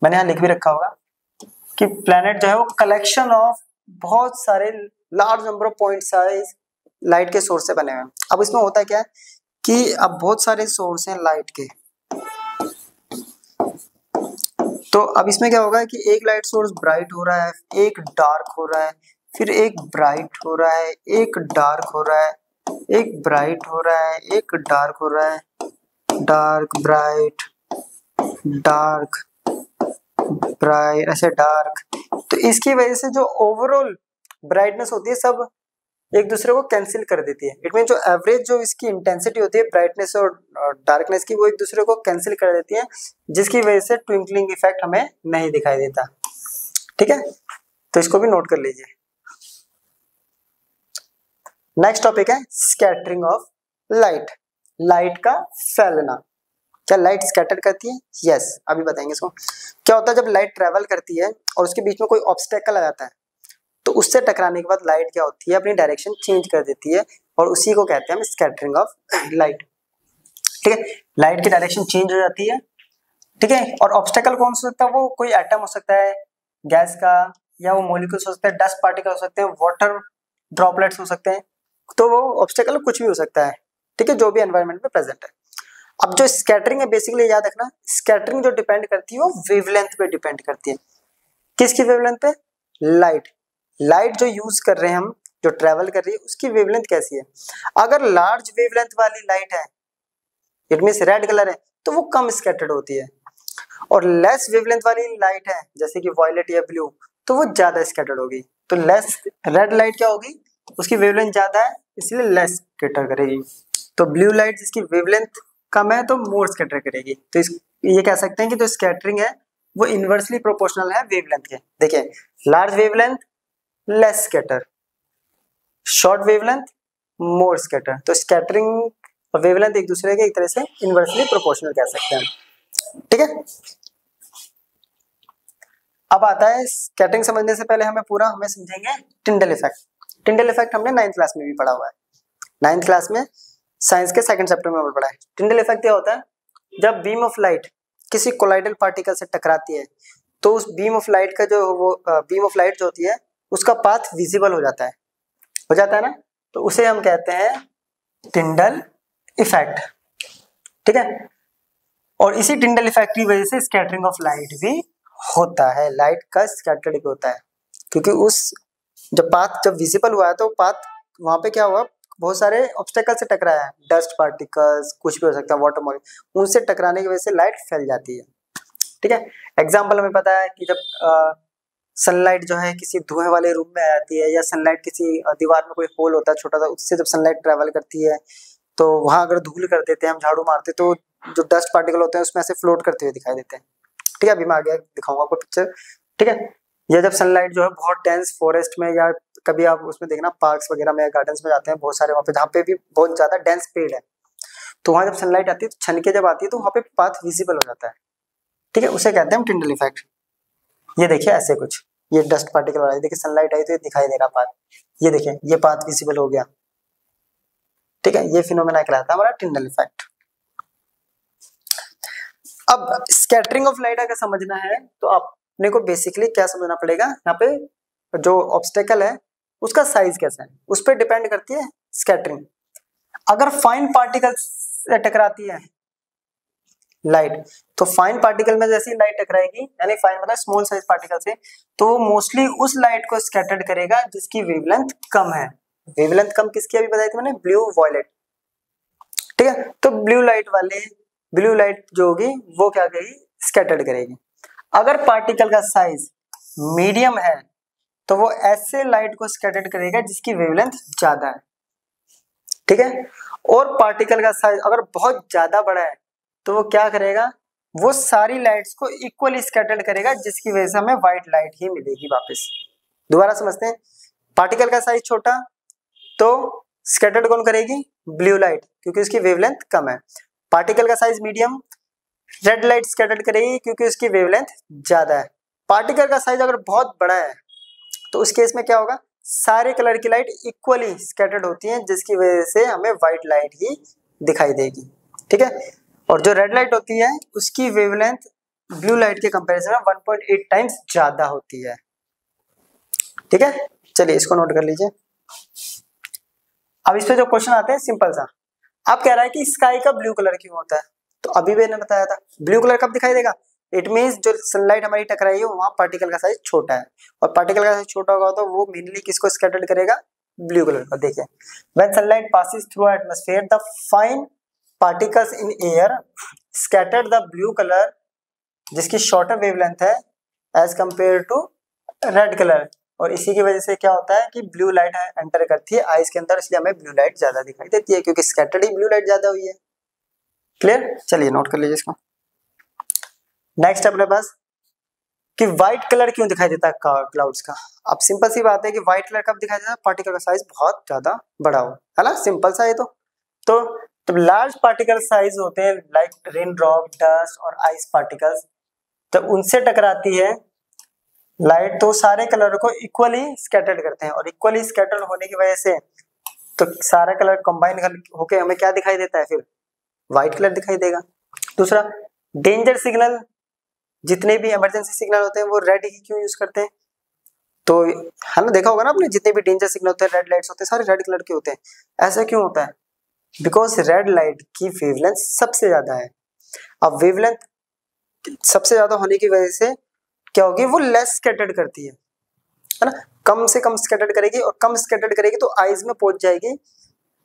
मैंने यहाँ लिख भी रखा होगा कि प्लैनेट जो है वो कलेक्शन ऑफ बहुत सारे large number of point size light के सोर्स से बने हुए हैं। अब इसमें होता क्या है कि अब बहुत सारे सोर्स हैं लाइट के, तो अब इसमें क्या होगा कि एक लाइट सोर्स ब्राइट हो रहा है, एक डार्क हो रहा है, फिर एक ब्राइट हो रहा है, एक डार्क हो रहा है, एक ब्राइट हो रहा है, एक डार्क हो रहा है, डार्क ब्राइट डार्क ब्राइट, ऐसे डार्क। तो इसकी वजह से जो ओवरऑल ब्राइटनेस होती है सब एक दूसरे को कैंसिल कर देती है। इट मीन जो एवरेज जो इसकी इंटेंसिटी होती है ब्राइटनेस और डार्कनेस की, वो एक दूसरे को कैंसिल कर देती है, जिसकी वजह से ट्विंकलिंग इफेक्ट हमें नहीं दिखाई देता। ठीक है, तो इसको भी नोट कर लीजिए। नेक्स्ट टॉपिक है स्कैटरिंग ऑफ लाइट, लाइट का फैलना। क्या लाइट स्कैटर करती है? यस, अभी बताएंगे इसको। क्या होता है जब लाइट ट्रेवल करती है और उसके बीच में कोई ऑब्स्टेकल आ जाता है, तो उससे टकराने के बाद लाइट क्या होती है, अपनी डायरेक्शन चेंज कर देती है, और उसी को कहते हैं हम स्कैटरिंग ऑफ लाइट। ठीक है, लाइट की डायरेक्शन चेंज हो जाती है। ठीक है, और ऑब्स्टेकल कौन सा सकता है? वो कोई एटम हो सकता है गैस का, या वो मॉलिक्यूल्स हो सकते हैं, डस्ट पार्टिकल हो सकते हैं, वाटर ड्रॉपलेट्स हो सकते हैं, तो वो ऑब्स्टेकल कुछ भी हो सकता है। ठीक है, जो भी एनवायरनमेंट में प्रेजेंट है। अब जो स्कैटरिंग है बेसिकली याद रखना, स्कैटरिंग जो डिपेंड करती है वो वेवलेंथ पे डिपेंड करती है। किसकी वेवलेंथ पे? लाइट। लाइट जो यूज कर रहे हैं हम, जो ट्रेवल कर रही है, उसकी वेवलेंथ कैसी है? अगर लार्ज वेवलेंथ वाली लाइट है, इट मींस रेड कलर है, तो वो कम स्कैटर्ड होती है। और लेस वेवलेंथ वाली लाइट है जैसे कि वॉयलेट या ब्लू, तो वो ज्यादा स्कैटर्ड होगी। तो लेस रेड लाइट क्या होगी, उसकी वेवलेंथ ज्यादा है इसलिए लेस स्कैटर करेगी। तो ब्लू लाइट जिसकी वेवलेंथ कम है तो मोर स्कैटर करेगी। तो ये कह सकते हैं कि जो स्कैटरिंग है वो इनवर्सली प्रोपोर्शनल है वेवलेंथ के। देखिए large wavelength less scatter, short wavelength more scatter. तो स्कैटरिंग और वेवलेंथ एक दूसरे के एक तरह से इनवर्सली प्रोपोर्शनल कह सकते हैं। ठीक है, अब आता है स्कैटरिंग समझने से पहले हमें समझेंगे टिंडल इफेक्ट। टिंडल इफेक्ट हमने 9th क्लास में भी पढ़ा हुआ है, 9th क्लास में साइंस के 2nd चैप्टर में पढ़ा है। टिंडल इफेक्ट क्या होता है? जब बीम ऑफ लाइट किसी कोलाइडल पार्टिकल से टकराती है तो उस बीम ऑफ लाइट का बीम ऑफ लाइट जो होती है उसका पाथ विजिबल हो जाता है ना, तो उसे हम कहते हैं टिंडल इफेक्ट। ठीक है, और इसी टिंडल इफेक्ट की वजह से स्कैटरिंग ऑफ लाइट भी होता है। लाइट का स्कैटरिंग भी होता है क्योंकि जब विजिबल हुआ है तो पाथ वहां पे क्या हुआ, बहुत सारे ऑब्स्टेकल से टकराया है, डस्ट पार्टिकल्स कुछ भी हो सकता है, वाटर मॉलिक्यूल, उनसे टकराने की वजह से लाइट फैल जाती है। ठीक है, एग्जाम्पल हमें पता है कि जब सनलाइट जो है किसी धुएं वाले रूम में आ जाती है, या सनलाइट किसी दीवार में कोई होल होता है छोटा सा, उससे जब सनलाइट ट्रेवल करती है तो वहां अगर धूल कर देते हैं, हम झाड़ू मारते तो जो डस्ट पार्टिकल होते हैं उसमें ऐसे फ्लोट करते हुए दिखाई देते हैं। ठीक है, अभी मैं आगे दिखाऊंगा आपको पिक्चर। ठीक है, या जब सनलाइट जो है बहुत डेंस फॉरेस्ट में, या कभी आप उसमें देखना पार्क्स वगैरह में, गार्डन्स में जाते हैं बहुत सारे, वहाँ पे जहाँ पे भी बहुत ज्यादा डेंस पेड़ है, तो वहां जब सनलाइट आती है तो छन के जब आती है तो वहाँ पे पाथ विजिबल हो जाता है। ठीक है, उसे कहते हैं हम टिंडल इफेक्ट। ये देखिए ऐसे कुछ, ये डस्ट पार्टिकल आ रहा है, देखिए सनलाइट आई तो ये दिखाई दे रहा पाथ, ये देखिए ये पाथ विजिबल हो गया। ठीक है, ये फिनोमेना कहलाता है हमारा टिंडल इफेक्ट। अब स्कैटरिंग ऑफ लाइट अगर समझना है तो अपने को बेसिकली क्या समझना पड़ेगा, यहाँ पे जो ऑब्स्टेकल है उसका साइज कैसा है उस पर डिपेंड करती है स्कैटरिंग। अगर फाइन पार्टिकल्स से टकराती है लाइट। तो फाइन पार्टिकल में जैसे ही लाइट टकराएगी, यानी फाइन मतलब स्मॉल साइज पार्टिकल से, तो वो मोस्टली उस लाइट को स्कैटर्ड करेगा जिसकी वेवलेंथ कम है। वेवलेंथ कम किसकी अभी बताई थी मैंने, ब्लू वॉयलेट, ठीक है। तो ब्लू लाइट जो होगी वो क्या करेगी, स्कैटर्ड करेगी। अगर पार्टिकल का साइज मीडियम है तो वो ऐसे लाइट को स्कैटर्ड करेगा जिसकी वेवलेंथ ज्यादा है, ठीक है। और पार्टिकल का साइज अगर बहुत ज्यादा बड़ा है तो वो क्या करेगा, वो सारी लाइट्स को इक्वली स्कैटर्ड करेगा जिसकी वजह से हमें व्हाइट लाइट ही मिलेगी वापस। दोबारा समझते हैं, पार्टिकल का साइज छोटा तो स्कैटर्ड कौन करेगी, ब्लू लाइट, क्योंकि उसकी वेवलेंथ कम है। पार्टिकल का size medium, red light scattered करेगी क्योंकि उसकी वेवलेंथ ज्यादा है। पार्टिकल का साइज अगर बहुत बड़ा है तो उस केस में क्या होगा, सारे कलर की लाइट इक्वली स्कैटर्ड होती हैं जिसकी वजह से हमें व्हाइट लाइट ही दिखाई देगी, ठीक है। और जो रेड लाइट होती है उसकी वेवलेंथ ब्लू लाइट के कंपैरिजन में 1.8 टाइम्स ज्यादा होती है, ठीक है। चलिए इसको नोट कर लीजिए। अब इस पे जो क्वेश्चन आते हैं सिंपल सा, आप कह रहा है कि स्काई का ब्लू कलर क्यों होता है, तो अभी मैंने बताया था ब्लू कलर कब दिखाई देगा, इट मींस जो सनलाइट हमारी टकराई है वहां पार्टिकल का साइज छोटा है, और पार्टिकल का साइज छोटा होगा तो वो मेनली किसको स्कैटर्ड करेगा, ब्लू कलर को। देखिए, when sunlight passes through atmosphere the fine particles in air scattered the blue colour जिसकी शॉर्टर वेवलेंथ है as compared to red colour, और इसी की वजह से क्या होता है कि ब्लू लाइट एंटर करती है आईज के अंदर, इसलिए हमें ब्लू लाइट ज्यादा दिखाई देती है क्योंकि स्कैटर्ड ही ब्लू लाइट ज्यादा हुई है। क्लियर, चलिए नोट कर लीजिए इसको। नेक्स्ट अपने पास कि व्हाइट कलर क्यों दिखाई देता है क्लाउड्स का। अब सिंपल सी बात है कि व्हाइट कलर कब दिखाई देता है, पार्टिकल का साइज बहुत ज्यादा बड़ा हो, है ना, सिंपल सा है। तो लार्ज पार्टिकल साइज होते हैं लाइक रेन ड्रॉप, डस्ट और आइस पार्टिकल्स, तो उनसे टकराती है लाइट तो सारे कलर को इक्वली स्कैटर्ड करते हैं, और इक्वली स्कैटर्ड होने की वजह से तो सारा कलर कंबाइन होके हमें क्या दिखाई देता है, फिर व्हाइट कलर दिखाई देगा। दूसरा, डेंजर सिग्नल, जितने भी इमरजेंसी सिग्नल होते हैं वो रेड ही क्यों यूज करते हैं, तो है ना, देखा होगा ना आपने, जितने भी डेंजर सिग्नल होते हैं, रेड लाइट्स होते हैं, सारे रेड कलर के होते हैं। ऐसा क्यों होता है, बिकॉज रेड लाइट की वेवलेंथ सबसे ज्यादा है। अब वेवलेंथ सबसे ज्यादा होने की वजह से क्या होगी, वो लेस स्कैटर्ड करती है ना, कम से कम स्कैटर्ड करेगी, और कम स्कैटर्ड करेगी तो आईज में पहुंच जाएगी।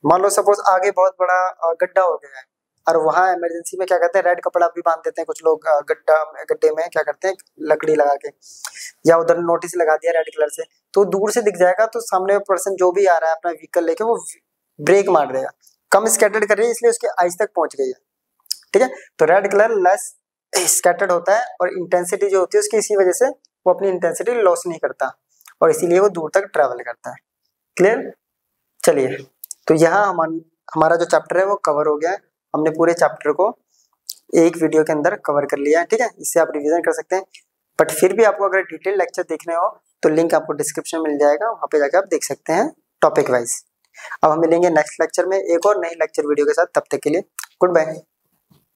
मान लो सपोज आगे बहुत बड़ा गड्ढा हो गया है और वहां इमरजेंसी में क्या करते हैं, रेड कपड़ा भी बांध देते हैं कुछ लोग, गड्ढे में क्या करते हैं, लकड़ी लगा के, या उधर नोटिस लगा दिया रेड कलर से, तो दूर से दिख जाएगा, तो सामने पर्सन जो भी आ रहा है अपना व्हीकल लेके वो ब्रेक मार देगा, कम स्कैटर्ड कर रही है इसलिए उसके आईज तक पहुंच गई है, ठीक है। तो रेड कलर लेस स्कैटर्ड होता है, और इंटेंसिटी जो होती है उसकी इसी वजह से वो अपनी इंटेंसिटी लॉस नहीं करता, और इसीलिए वो दूर तक ट्रैवल करता है। क्लियर, चलिए तो यहाँ हमारा जो चैप्टर है वो कवर हो गया है, हमने पूरे चैप्टर को एक वीडियो के अंदर कवर कर लिया है, ठीक है। इससे आप रिवीजन कर सकते हैं, बट फिर भी आपको अगर डिटेल लेक्चर देखने हो तो लिंक आपको डिस्क्रिप्शन में मिल जाएगा, वहाँ पे जाकर आप देख सकते हैं टॉपिक वाइज। अब हम मिलेंगे नेक्स्ट लेक्चर में एक और नई लेक्चर वीडियो के साथ, तब तक के लिए गुड बाय।